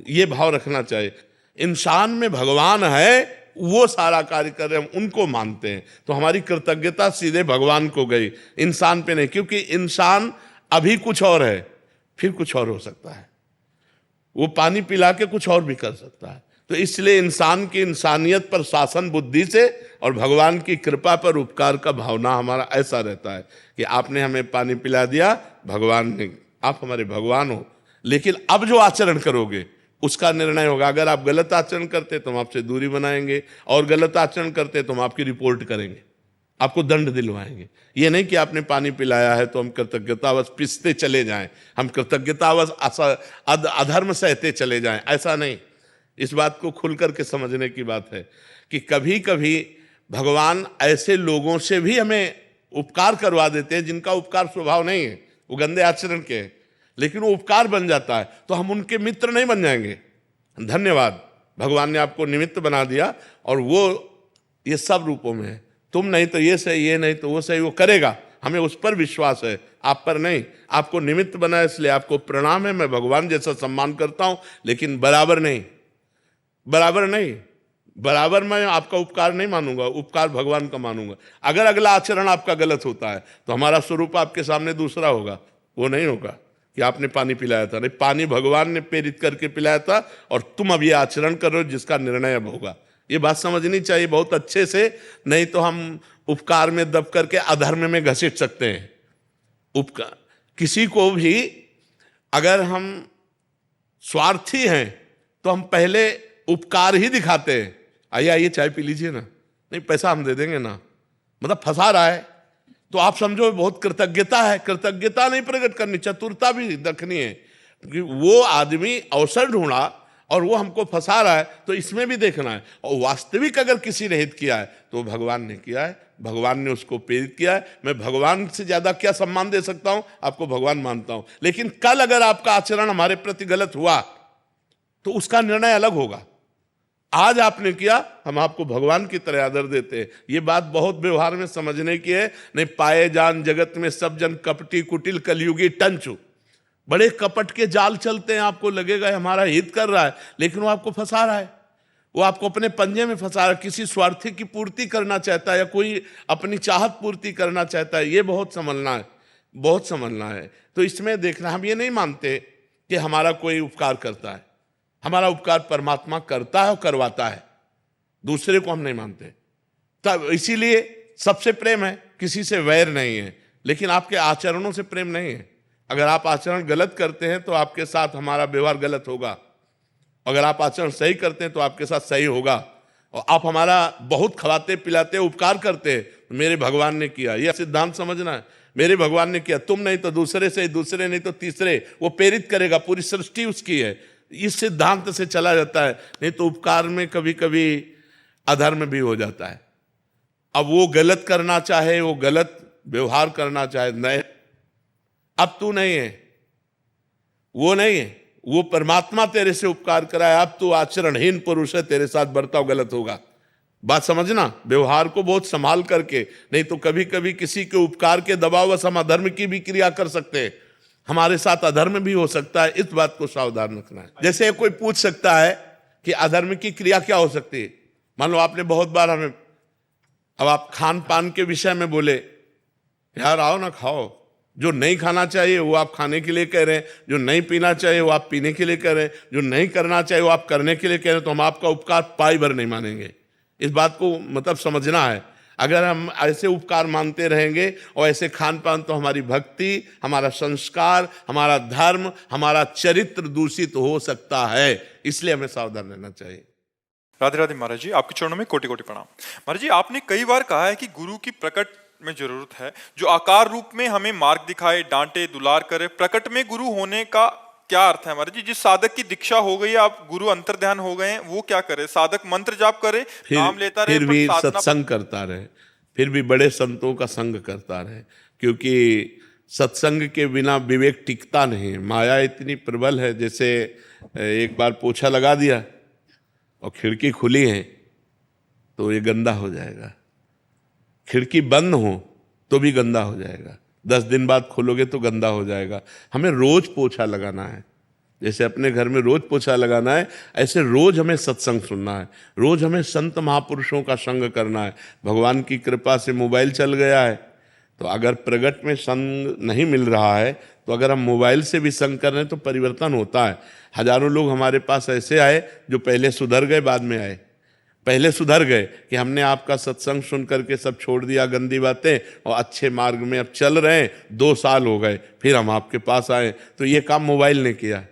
ये भाव रखना चाहिए। इंसान में भगवान है, वो सारा कार्य कर रहे हैं, हम उनको मानते हैं, तो हमारी कृतज्ञता सीधे भगवान को गई, इंसान पे नहीं। क्योंकि इंसान अभी कुछ और है, फिर कुछ और हो सकता है, वो पानी पिला के कुछ और भी कर सकता है। तो इसलिए इंसान की इंसानियत पर शासन बुद्धि से और भगवान की कृपा पर उपकार का भावना हमारा ऐसा रहता है कि आपने हमें पानी पिला दिया, भगवान ने, आप हमारे भगवान हो। लेकिन अब जो आचरण करोगे उसका निर्णय होगा। अगर आप गलत आचरण करते तो हम आपसे दूरी बनाएंगे, और गलत आचरण करते तो हम आपकी रिपोर्ट करेंगे, आपको दंड दिलवाएंगे। ये नहीं कि आपने पानी पिलाया है तो हम कृतज्ञतावश पिसते चले जाएं, हम कृतज्ञतावश अधर्म सहते चले जाएं, ऐसा नहीं। इस बात को खुल करके समझने की बात है कि कभी कभी भगवान ऐसे लोगों से भी हमें उपकार करवा देते हैं जिनका उपकार स्वभाव नहीं है, वो गंदे आचरण के हैं, लेकिन वो उपकार बन जाता है, तो हम उनके मित्र नहीं बन जाएंगे। धन्यवाद, भगवान ने आपको निमित्त बना दिया, और वो ये सब रूपों में है। तुम नहीं तो ये सही, ये नहीं तो वो सही, वो करेगा, हमें उस पर विश्वास है, आप पर नहीं। आपको निमित्त बनाया इसलिए आपको प्रणाम है, मैं भगवान जैसा सम्मान करता हूं, लेकिन बराबर नहीं, बराबर नहीं, बराबर मैं आपका उपकार नहीं मानूंगा, उपकार भगवान का मानूंगा। अगर अगला आचरण आपका गलत होता है तो हमारा स्वरूप आपके सामने दूसरा होगा, वो नहीं होगा कि आपने पानी पिलाया था। नहीं, पानी भगवान ने प्रेरित करके पिलाया था, और तुम अब ये आचरण करो जिसका निर्णय अब होगा। ये बात समझनी चाहिए बहुत अच्छे से, नहीं तो हम उपकार में दब करके अधर्म में घसीट सकते हैं। उपकार किसी को भी अगर हम स्वार्थी हैं तो हम पहले उपकार ही दिखाते हैं, आइए आइए चाय पी लीजिए ना, नहीं पैसा हम दे देंगे ना, मतलब फंसा रहा है तो आप समझो बहुत कृतज्ञता है। कृतज्ञता नहीं प्रकट करनी, चतुरता भी रखनी है, क्योंकि वो आदमी अवसर ढूंढा और वो हमको फंसा रहा है, तो इसमें भी देखना है। और वास्तविक अगर किसी ने हित किया है तो भगवान ने किया है, भगवान ने उसको प्रेरित किया है। मैं भगवान से ज्यादा क्या सम्मान दे सकता हूं, आपको भगवान मानता हूं, लेकिन कल अगर आपका आचरण हमारे प्रति गलत हुआ तो उसका निर्णय अलग होगा। आज आपने किया, हम आपको भगवान की तरह आदर देते हैं। ये बात बहुत व्यवहार में समझने की है। नहीं पाए जान जगत में सब जन कपटी कुटिल कलयुगी टंचु, बड़े कपट के जाल चलते हैं, आपको लगेगा हमारा हित कर रहा है, लेकिन वो आपको फंसा रहा है, वो आपको अपने पंजे में फंसा रहा है। किसी स्वार्थी की पूर्ति करना चाहता है या कोई अपनी चाहत पूर्ति करना चाहता है, ये बहुत समझना है, बहुत समझना है। तो इसमें देखना, हम ये नहीं मानते कि हमारा कोई उपकार करता है, हमारा उपकार परमात्मा करता है और करवाता है, दूसरे को हम नहीं मानते। तब इसीलिए सबसे प्रेम है, किसी से वैर नहीं है, लेकिन आपके आचरणों से प्रेम नहीं है। अगर आप आचरण गलत करते हैं तो आपके साथ हमारा व्यवहार गलत होगा, अगर आप आचरण सही करते हैं तो आपके साथ सही होगा। और आप हमारा बहुत खवाते पिलाते उपकार करते हैं, तो मेरे भगवान ने किया, यह सिद्धांत समझना है। मेरे भगवान ने किया, तुम नहीं तो दूसरे से, दूसरे नहीं तो तीसरे, वो प्रेरित करेगा, पूरी सृष्टि उसकी है। इस सिद्धांत से चला जाता है, नहीं तो उपकार में कभी कभी अधर्म भी हो जाता है। अब वो गलत करना चाहे, वो गलत व्यवहार करना चाहे, नहीं अब तू नहीं है, वो नहीं है, वो परमात्मा तेरे से उपकार कराए, अब तू आचरणहीन पुरुष है, तेरे साथ बर्ताव गलत होगा। बात समझना, व्यवहार को बहुत संभाल करके, नहीं तो कभी कभी किसी के उपकार के दबावश हम अधर्म की भी क्रिया कर सकते हैं, हमारे साथ अधर्म भी हो सकता है। इस बात को सावधान रखना है। जैसे कोई पूछ सकता है कि अधर्म की क्रिया क्या हो सकती है, मान लो आपने बहुत बार हमें, अब आप खान पान के विषय में बोले, यार आओ ना खाओ, जो नहीं खाना चाहिए वो आप खाने के लिए कह रहे हैं, जो नहीं पीना चाहिए वो आप पीने के लिए कह रहे हैं, जो नहीं करना चाहिए वो आप करने के लिए कह रहे हैं, तो हम आपका उपकार पाई भर नहीं मानेंगे। इस बात को मतलब समझना है। अगर हम ऐसे उपकार मानते रहेंगे और ऐसे खान पान, तो हमारी भक्ति, हमारा संस्कार, हमारा धर्म, हमारा चरित्र दूषित हो सकता है। इसलिए हमें सावधान रहना चाहिए। राधे राधे महाराज जी, आपके चरणों में कोटि कोटि प्रणाम। महाराज जी, आपने कई बार कहा है कि गुरु की प्रकट में जरूरत है, जो आकार रूप में हमें मार्ग दिखाए, डांटे, दुलार करे। प्रकट में गुरु होने का क्या अर्थ है महाराज जी? जिस साधक की दीक्षा हो गई, आप गुरु अंतर ध्यान हो गए हैं, वो क्या करे? साधक मंत्र जाप करे, नाम लेता रहे, फिर भी सत्संग करता रहे, फिर भी बड़े संतों का संग करता रहे, क्योंकि सत्संग के बिना विवेक टिकता नहीं। माया इतनी प्रबल है, जैसे एक बार पोछा लगा दिया और खिड़की खुली है तो ये गंदा हो जाएगा, खिड़की बंद हो तो भी गंदा हो जाएगा, 10 दिन बाद खोलोगे तो गंदा हो जाएगा। हमें रोज पोछा लगाना है, जैसे अपने घर में रोज पोछा लगाना है, ऐसे रोज हमें सत्संग सुनना है, रोज हमें संत महापुरुषों का संग करना है। भगवान की कृपा से मोबाइल चल गया है, तो अगर प्रगट में संग नहीं मिल रहा है, तो अगर हम मोबाइल से भी संग कर रहे हैं तो परिवर्तन होता है। हजारों लोग हमारे पास ऐसे आए जो पहले सुधर गए, बाद में आए। पहले सुधर गए कि हमने आपका सत्संग सुन करके सब छोड़ दिया गंदी बातें और अच्छे मार्ग में अब चल रहे हैं, 2 साल हो गए, फिर हम आपके पास आए। तो ये काम मोबाइल ने किया,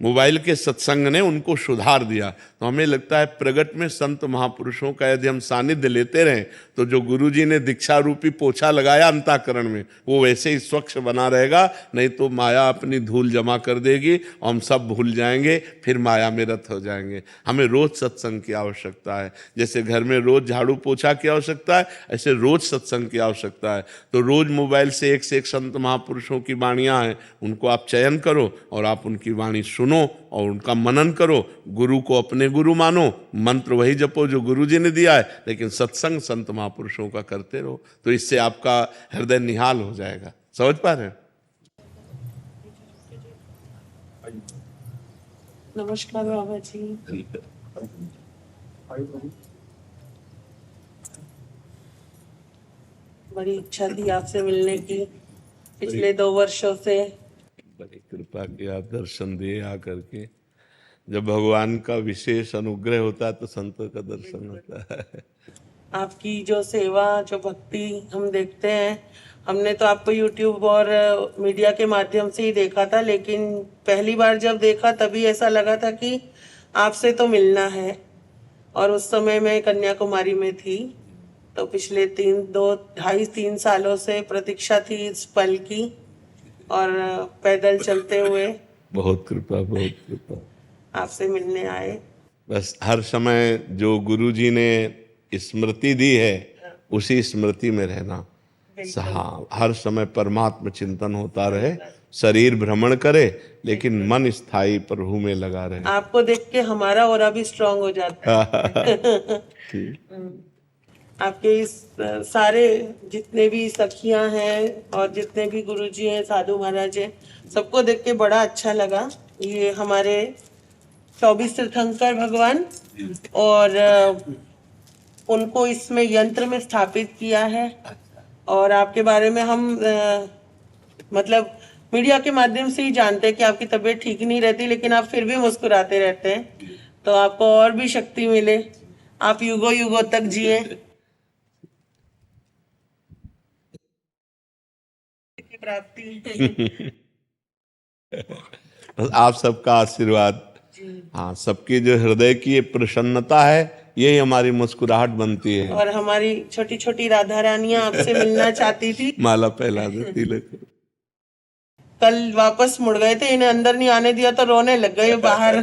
मोबाइल के सत्संग ने उनको सुधार दिया। तो हमें लगता है प्रगट में संत महापुरुषों का यदि हम सानिध्य लेते रहें, तो जो गुरुजी ने दीक्षा रूपी पोछा लगाया अंतःकरण में, वो वैसे ही स्वच्छ बना रहेगा। नहीं तो माया अपनी धूल जमा कर देगी और हम सब भूल जाएंगे, फिर माया में रत हो जाएंगे। हमें रोज सत्संग की आवश्यकता है, जैसे घर में रोज झाड़ू पोछा की आवश्यकता है, ऐसे रोज सत्संग की आवश्यकता है। तो रोज मोबाइल से एक संत महापुरुषों की वाणियाँ हैं, उनको आप चयन करो और आप उनकी वाणी सुनो और उनका मनन करो। गुरु को अपने गुरु मानो, मंत्र वही जपो जो गुरु जी ने दिया है, लेकिन सत्संग संत महापुरुषों का करते रहो, तो इससे आपका हृदय निहाल हो जाएगा। समझ पा रहे हैं? नमस्कार बाबा जी। बड़ी इच्छा थी आपसे मिलने की पिछले 2 वर्षों से। बड़ी कृपा किया, दर्शन दिए आकर के। जब भगवान का विशेष अनुग्रह होता है तो संतों का दर्शन होता है। आपकी जो सेवा, जो भक्ति हम देखते हैं, हमने तो आपको यूट्यूब और मीडिया के माध्यम से ही देखा था, लेकिन पहली बार जब देखा तभी ऐसा लगा था कि आपसे तो मिलना है। और उस समय मैं कन्याकुमारी में थी, तो पिछले 2.5-3 सालों से प्रतीक्षा थी इस पल की, और पैदल चलते हुए बहुत कृपा आपसे मिलने आए। बस हर समय जो गुरु जी ने स्मृति दी है उसी स्मृति में रहना। हाँ, हर समय परमात्मा चिंतन होता रहे, शरीर भ्रमण करे लेकिन मन स्थायी प्रभु में लगा रहे। आपको देख के हमारा और भी स्ट्रांग हो जाता है। आपके इस सारे जितने भी सखियां हैं और जितने भी गुरुजी हैं, साधु महाराज हैं, सबको देख के बड़ा अच्छा लगा। ये हमारे 24 तीर्थंकर भगवान, और उनको इसमें यंत्र में स्थापित किया है। और आपके बारे में हम मतलब मीडिया के माध्यम से ही जानते हैं कि आपकी तबीयत ठीक नहीं रहती, लेकिन आप फिर भी मुस्कुराते रहते हैं। तो आपको और भी शक्ति मिले, आप युगों युगों तक जिए। प्राप्ति आप सबका आशीर्वाद, हाँ, सबकी जो हृदय की ये प्रसन्नता है, यही हमारी मुस्कुराहट बनती है। और हमारी छोटी छोटी राधा रानियां आपसे मिलना चाहती थी, माला पहला दे, तिलक। कल वापस मुड़ गए थे, इन्हें अंदर नहीं आने दिया तो रोने लग गए बाहर।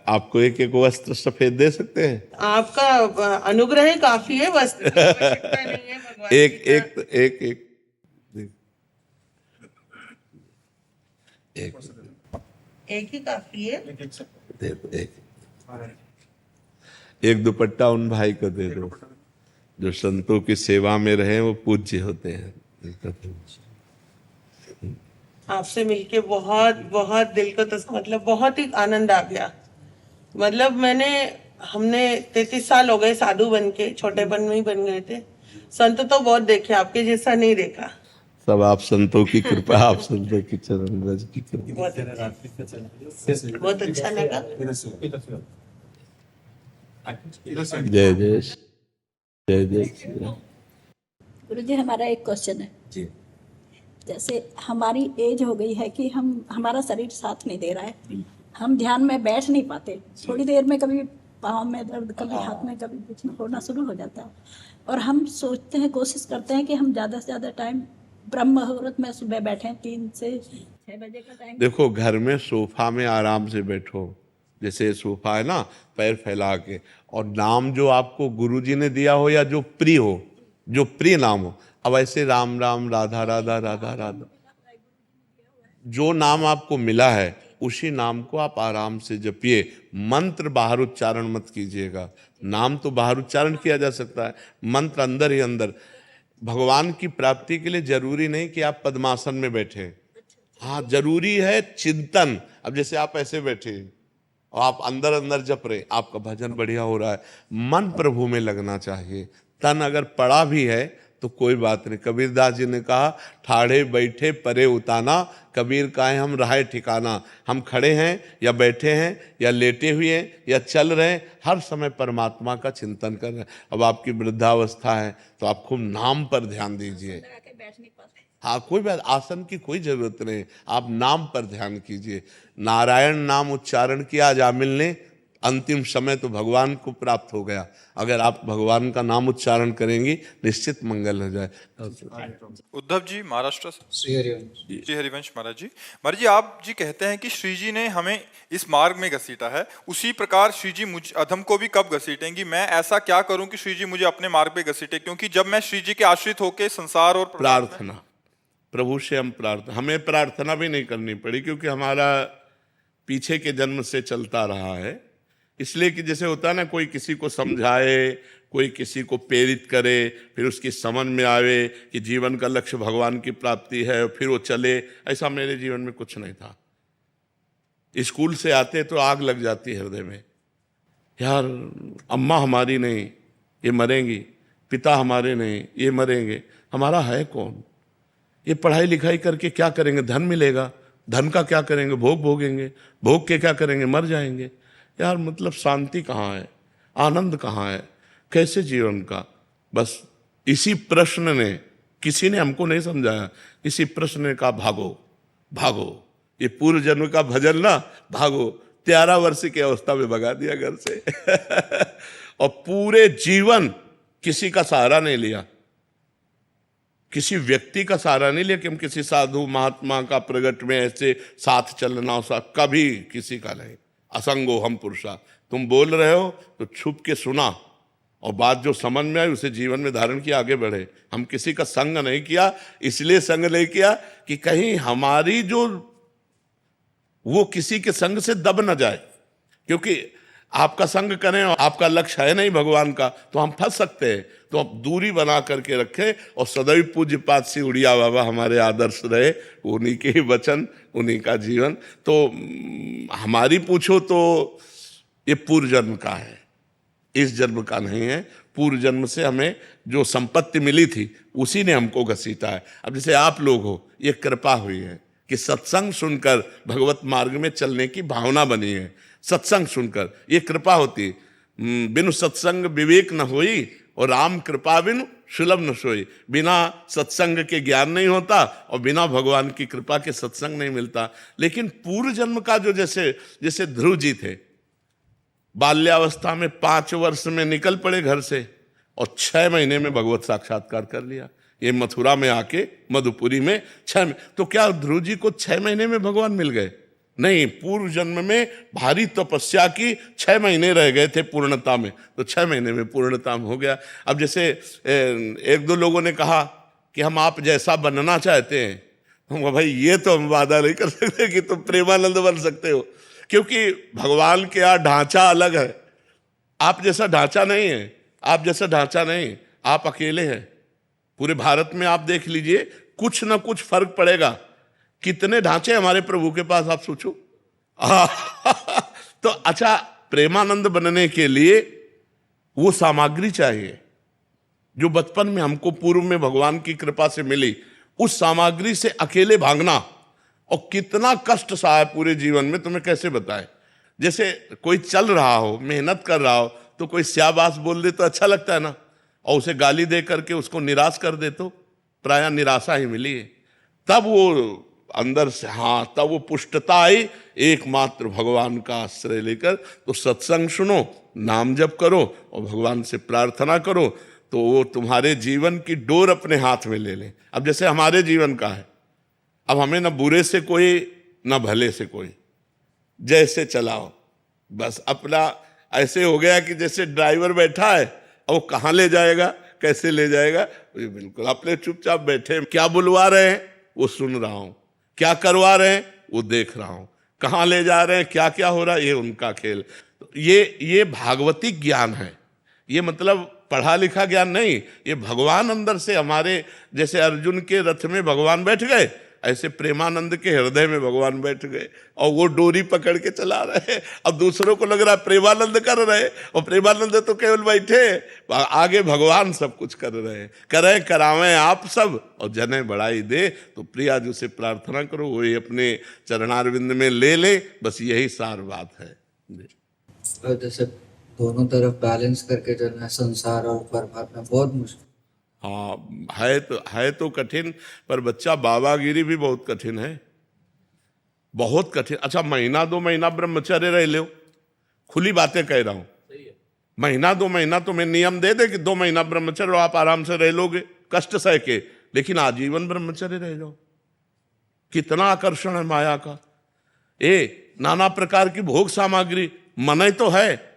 आपको एक एक वस्त्र सफेद दे सकते हैं? आपका अनुग्रह काफी है, वस्त्र की आवश्यकता नहीं है भगवान। एक ही काफी है। दे दो, एक दुपट्टा उन भाई को दे दो जो संतों की सेवा में रहे, वो पूज्य होते हैं। आपसे मिलके बहुत बहुत दिल को मतलब बहुत ही आनंद आ गया। मतलब हमने 33 साल हो गए साधु बन के, छोटेपन में ही बन गए थे। संत तो बहुत देखे, आपके जैसा नहीं देखा। सब आप संतों की कृपा, आप संतों की चरण रज की कृपा। बहुत अच्छा लगा। जय जय जय जय। गुरु जी, हमारा एक क्वेश्चन है जी। जैसे हमारी एज हो गई है कि हमारा शरीर साथ नहीं दे रहा है, हम ध्यान में बैठ नहीं पाते। थोड़ी देर में कभी पाँव में दर्द, कभी हाथ में, कभी कुछ होना शुरू हो जाता है। और हम सोचते हैं, कोशिश करते हैं कि हम ज़्यादा से ज़्यादा टाइम ब्रह्म मुहूर्त में सुबह बैठें, 3 से 6 बजे का टाइम। देखो, घर में सोफा में आराम से बैठो, जैसे सोफा है ना, पैर फैला के, और नाम जो आपको गुरुजी ने दिया हो या जो प्रिय हो, जो प्रिय नाम हो, अब ऐसे राम राम, राधा राधा, राधा राधा, जो नाम आपको मिला है उसी नाम को आप आराम से जपिए। मंत्र बाहर उच्चारण मत कीजिएगा। नाम तो बाहर उच्चारण किया जा सकता है, मंत्र अंदर ही अंदर। भगवान की प्राप्ति के लिए जरूरी नहीं कि आप पद्मासन में बैठे, हाँ, जरूरी है चिंतन। अब जैसे आप ऐसे बैठे और आप अंदर अंदर जप रहे, आपका भजन बढ़िया हो रहा है, मन प्रभु में लगना चाहिए। तन अगर पड़ा भी है तो कोई बात नहीं। कबीरदास जी ने कहा, ठाड़े बैठे परे उताना, कबीर काहे हम रहे ठिकाना। हम खड़े हैं या बैठे हैं या लेटे हुए हैं या चल रहे हैं, हर समय परमात्मा का चिंतन कर रहे हैं। अब आपकी वृद्धावस्था है तो आप खूब नाम पर ध्यान दीजिए। हाँ, कोई बात, आसन की कोई जरूरत नहीं, आप नाम पर ध्यान कीजिए। नारायण नाम उच्चारण किया, जामिल ने अंतिम समय तो भगवान को प्राप्त हो गया। अगर आप भगवान का नाम उच्चारण करेंगी, निश्चित मंगल हो जाए। उद्धव जी, महाराष्ट्र से। श्री हरिवंश महाराज जी, आप जी कहते हैं कि श्री जी ने हमें इस मार्ग में घसीटा है, उसी प्रकार श्री जी मुझ अधम को भी कब घसीटेंगी? मैं ऐसा क्या करूं कि श्री जी मुझे अपने मार्ग पे घसीटे? क्योंकि जब मैं श्री जी के आश्रित होकर संसार और प्रार्थना, प्रभु से हम प्रार्थना, हमें प्रार्थना भी नहीं करनी पड़ी, क्योंकि हमारा पीछे के जन्म से चलता रहा है। इसलिए कि जैसे होता है ना, कोई किसी को समझाए, कोई किसी को प्रेरित करे, फिर उसकी समझ में आवे कि जीवन का लक्ष्य भगवान की प्राप्ति है, फिर वो चले। ऐसा मेरे जीवन में कुछ नहीं था। स्कूल से आते तो आग लग जाती हृदय में, यार अम्मा हमारी नहीं, ये मरेंगी, पिता हमारे नहीं, ये मरेंगे, हमारा है कौन? ये पढ़ाई लिखाई करके क्या करेंगे? धन मिलेगा, धन का क्या करेंगे? भोग भोगेंगे, भोग के क्या करेंगे? मर जाएंगे। यार मतलब शांति कहाँ है, आनंद कहाँ है? कैसे जीवन का? बस इसी प्रश्न ने, किसी ने हमको नहीं समझाया, इसी प्रश्न ने कहा भागो भागो, ये पूर्व जन्म का भजन ना, भागो। 13 वर्ष की अवस्था में भगा दिया घर से और पूरे जीवन किसी का सहारा नहीं लिया, किसी व्यक्ति का सहारा नहीं लिया कि हम किसी साधु महात्मा का प्रगट में ऐसे साथ चलना हो, सा कभी किसी का नहीं। असंगो हम पुरुषा, तुम बोल रहे हो तो छुप के सुना और बात जो समझ में आई उसे जीवन में धारण किया, आगे बढ़े। हम किसी का संग नहीं किया, इसलिए संग नहीं किया कि कहीं हमारी जो वो किसी के संग से दब न जाए, क्योंकि आपका संग करें और आपका लक्ष्य है नहीं भगवान का तो हम फंस सकते हैं। तो अब दूरी बना करके रखें और सदैव पूज्य पाद श्री उड़िया बाबा हमारे आदर्श रहे, उन्हीं के ही वचन, उन्हीं का जीवन। तो हमारी पूछो तो ये पूर्व जन्म का है, इस जन्म का नहीं है। पूर्व जन्म से हमें जो संपत्ति मिली थी उसी ने हमको घसीटा है। अब जैसे आप लोग हो, ये कृपा हुई है कि सत्संग सुनकर भगवत मार्ग में चलने की भावना बनी है। सत्संग सुनकर ये कृपा होती, बिनु सत्संग विवेक न होई और राम कृपा बिनु सुलभ न सोई। बिना सत्संग के ज्ञान नहीं होता और बिना भगवान की कृपा के सत्संग नहीं मिलता। लेकिन पूर्व जन्म का जो जैसे ध्रुव जी थे, बाल्यावस्था में 5 वर्ष में निकल पड़े घर से और 6 महीने में भगवत साक्षात्कार कर लिया। ये मथुरा में आके मधुपुरी में 6 तो क्या ध्रुव जी को 6 महीने में भगवान मिल गए? नहीं, पूर्व जन्म में भारी तपस्या की 6 महीने रह गए थे पूर्णता में, तो 6 महीने में पूर्णता में हो गया। अब जैसे 1-2 लोगों ने कहा कि हम आप जैसा बनना चाहते हैं, हम भाई ये तो हम वादा नहीं कर सकते कि तुम प्रेमानंद बन सकते हो, क्योंकि भगवान के यहाँ ढांचा अलग है। आप जैसा ढांचा नहीं है, आप जैसा ढांचा नहीं, आप अकेले हैं। पूरे भारत में आप देख लीजिए, कुछ ना कुछ फर्क पड़ेगा। कितने ढांचे हमारे प्रभु के पास, आप सोचो। तो अच्छा, प्रेमानंद बनने के लिए वो सामग्री चाहिए जो बचपन में हमको पूर्व में भगवान की कृपा से मिली। उस सामग्री से अकेले भागना और कितना कष्ट सहा है पूरे जीवन में, तुम्हें कैसे बताए। जैसे कोई चल रहा हो, मेहनत कर रहा हो, तो कोई स्याबास बोल दे तो अच्छा लगता है ना, और उसे गाली दे करके उसको निराश कर दे तो प्रायः निराशा ही मिली है। तब वो अंदर से, हाँ, तब वो पुष्टता आई एकमात्र भगवान का आश्रय लेकर। तो सत्संग सुनो, नाम जप करो और भगवान से प्रार्थना करो, तो वो तुम्हारे जीवन की डोर अपने हाथ में ले लें। अब जैसे हमारे जीवन का है, अब हमें न बुरे से कोई न भले से कोई, जैसे चलाओ बस। अपना ऐसे हो गया कि जैसे ड्राइवर बैठा है और वो कहाँ ले जाएगा, कैसे ले जाएगा, ये बिल्कुल अपने चुपचाप बैठे। क्या बुलवा रहे हैं वो सुन रहा हूँ, क्या करवा रहे हैं वो देख रहा हूँ, कहाँ ले जा रहे हैं, क्या क्या हो रहा है, ये उनका खेल। ये भागवती ज्ञान है। ये मतलब पढ़ा लिखा ज्ञान नहीं, ये भगवान अंदर से हमारे, जैसे अर्जुन के रथ में भगवान बैठ गए, ऐसे प्रेमानंद के हृदय में भगवान बैठ गए और वो डोरी पकड़ के चला रहे। अब दूसरों को लग रहा है प्रेमानंद कर रहे, और प्रेमानंद तो केवल बैठे, आगे भगवान सब कुछ कर रहे हैं। करें करावें आप सब और जने बढ़ाई दे, तो प्रिया जी से प्रार्थना करो वही अपने चरणारविंद में ले ले। बस यही सार बात है। जैसे दोनों तरफ बैलेंस करके चलना, संसार और परमात्मा, बहुत मुश्किल। हाँ, है तो कठिन, पर बच्चा बाबागिरी भी बहुत कठिन है, बहुत कठिन। अच्छा, 1-2 महीना ब्रह्मचर्य रह लो, खुली बातें कह रहा हूं। 1-2 महीना तुम्हें नियम दे दे कि 2 महीना ब्रह्मचर्य, आप आराम से रह लोगे कष्ट सह के, लेकिन आजीवन ब्रह्मचर्य रह जाओ। कितना आकर्षण है माया का। नाना प्रकार की भोग सामग्री, मन तो है।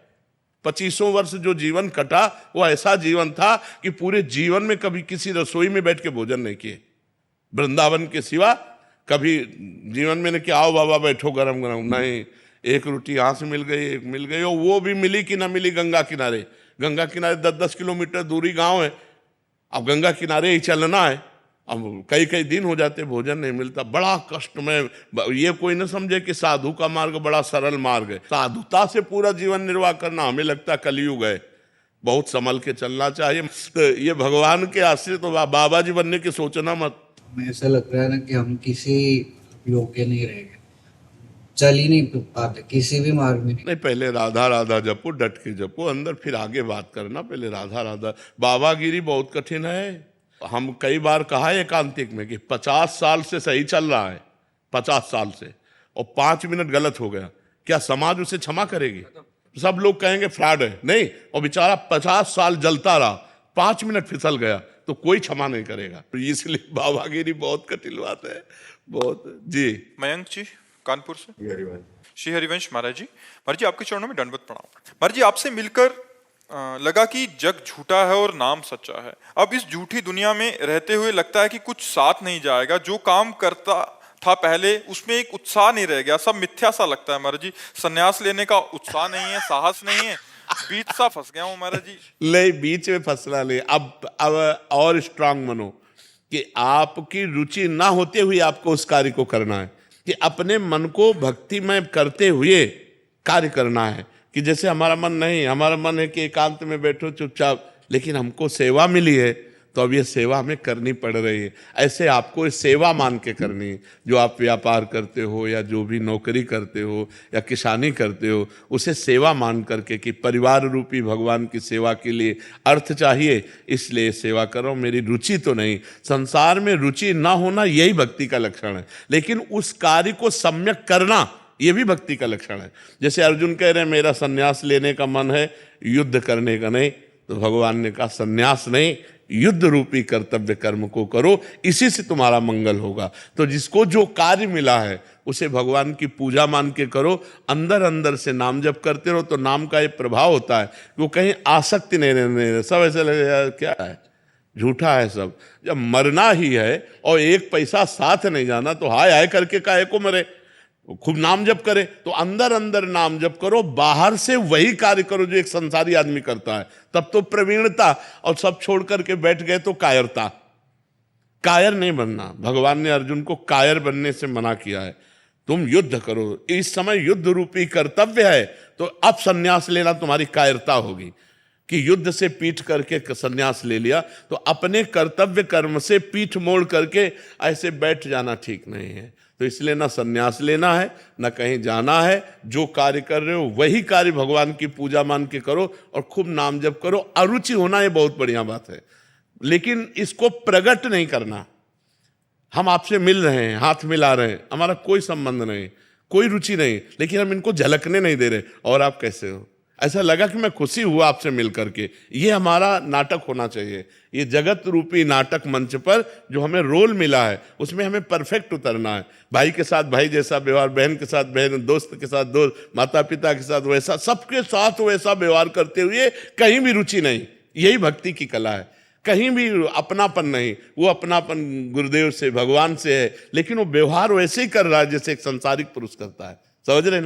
25 वर्ष जो जीवन कटा वो ऐसा जीवन था कि पूरे जीवन में कभी किसी रसोई में बैठ के भोजन नहीं किए, वृंदावन के सिवा कभी जीवन में नहीं कि आओ बाबा बैठो गरम गरम, नहीं। एक रोटी यहाँ से मिल गई, एक मिल गई, और वो भी मिली कि ना मिली गंगा किनारे। गंगा किनारे 10-10 किलोमीटर दूरी गांव है, अब गंगा किनारे ही चलना है। अब कई दिन हो जाते भोजन नहीं मिलता, बड़ा कष्ट में। ये कोई न समझे कि साधु का मार्ग बड़ा सरल मार्ग है। साधुता से पूरा जीवन निर्वाह करना हमें लगता कलयुग है, बहुत संभल के चलना चाहिए। तो ये भगवान के आश्रित तो बाबा जी बनने की सोचना मत। हमें ऐसा लग रहा है ना कि हम किसी योग्य नहीं रह गए। चल ही नहीं पाते किसी भी मार्ग में। नहीं, पहले राधा राधा जपो, डट के जपो अंदर, फिर आगे बात करना। पहले राधा राधा। बाबागिरी बहुत कठिन है। हम कई बार कहा है एकांतिक में कि 50 साल से सही चल रहा है, 50 साल से, और 5 मिनट गलत हो गया, क्या समाज उसे क्षमा करेगी? सब लोग कहेंगे फ्रॉड है। नहीं, और बेचारा 50 साल जलता रहा, 5 मिनट फिसल गया तो कोई क्षमा नहीं करेगा। तो इसलिए बाबागिरी बहुत कठिन बात है, बहुत। जी मयंक जी कानपुर से। श्री हरिवंश महाराज जी आपके चरणों में दंडवत प्रणाम। महाराज जी, आपसे मिलकर लगा कि जग झूठा है और नाम सच्चा है। अब इस झूठी दुनिया में रहते हुए लगता है कि कुछ साथ नहीं जाएगा। जो काम करता था पहले उसमें एक उत्साह नहीं रह गया, सब मिथ्या सा लगता है महाराज जी। संन्यास लेने का उत्साह नहीं है, साहस नहीं है, बीच सा फंस गया हूँ महाराज जी। ले, बीच में फंसना नहीं। अब और स्ट्रांग बनो कि आपकी रुचि ना होते हुए आपको उस कार्य को करना है, कि अपने मन को भक्तिमय करते हुए कार्य करना है। कि जैसे हमारा मन नहीं, हमारा मन है कि एकांत में बैठो चुपचाप, लेकिन हमको सेवा मिली है तो अब ये सेवा हमें करनी पड़ रही है। ऐसे आपको सेवा मान के करनी है। जो आप व्यापार करते हो या जो भी नौकरी करते हो या किसानी करते हो, उसे सेवा मान करके कि परिवार रूपी भगवान की सेवा के लिए अर्थ चाहिए, इसलिए सेवा करो। मेरी रुचि तो नहीं, संसार में रुचि ना होना यही भक्ति का लक्षण है, लेकिन उस कार्य को सम्यक करना ये भी भक्ति का लक्षण है। जैसे अर्जुन कह रहे हैं मेरा संन्यास लेने का मन है, युद्ध करने का नहीं, तो भगवान ने कहा संन्यास नहीं, युद्ध रूपी कर्तव्य कर्म को करो, इसी से तुम्हारा मंगल होगा। तो जिसको जो कार्य मिला है उसे भगवान की पूजा मान के करो, अंदर अंदर से नाम जप करते रहो। तो नाम का एक प्रभाव होता है, वो कहीं आसक्ति नहीं रहने। सब ऐसे लगेगा क्या है, झूठा है सब। जब मरना ही है और 1 पैसा साथ नहीं जाना, तो हाय हाय करके काहे को मरे, खूब नाम जप करे। तो अंदर अंदर नाम जप करो, बाहर से वही कार्य करो जो एक संसारी आदमी करता है, तब तो प्रवीणता। और सब छोड़ करके बैठ गए तो कायरता। कायर नहीं बनना। भगवान ने अर्जुन को कायर बनने से मना किया है। तुम युद्ध करो, इस समय युद्ध रूपी कर्तव्य है, तो अब संन्यास लेना तुम्हारी कायरता होगी। कि युद्ध से पीठ करके संन्यास ले लिया, तो अपने कर्तव्य कर्म से पीठ मोड़ करके ऐसे बैठ जाना ठीक नहीं है। तो इसलिए ना संन्यास लेना है, ना कहीं जाना है। जो कार्य कर रहे हो वही कार्य भगवान की पूजा मान के करो और खूब नाम जप करो। अरुचि होना ये बहुत बढ़िया बात है, लेकिन इसको प्रकट नहीं करना। हम आपसे मिल रहे हैं, हाथ मिला रहे हैं, हमारा कोई संबंध नहीं, कोई रुचि नहीं, लेकिन हम इनको झलकने नहीं दे रहे। और आप कैसे हो, ऐसा लगा कि मैं खुशी हुआ आपसे मिल करके। ये हमारा नाटक होना चाहिए। ये जगत रूपी नाटक मंच पर जो हमें रोल मिला है, उसमें हमें परफेक्ट उतरना है। भाई के साथ भाई जैसा व्यवहार, बहन के साथ बहन, दोस्त के साथ दोस्त, माता पिता के साथ वैसा, सबके साथ वैसा व्यवहार करते हुए कहीं भी रुचि नहीं। यही भक्ति की कला है। कहीं भी अपनापन नहीं। वो अपनापन गुरुदेव से, भगवान से है, लेकिन वो व्यवहार वैसे ही कर रहा है जैसे एक संसारिक पुरुष करता है। समझ रहे ना?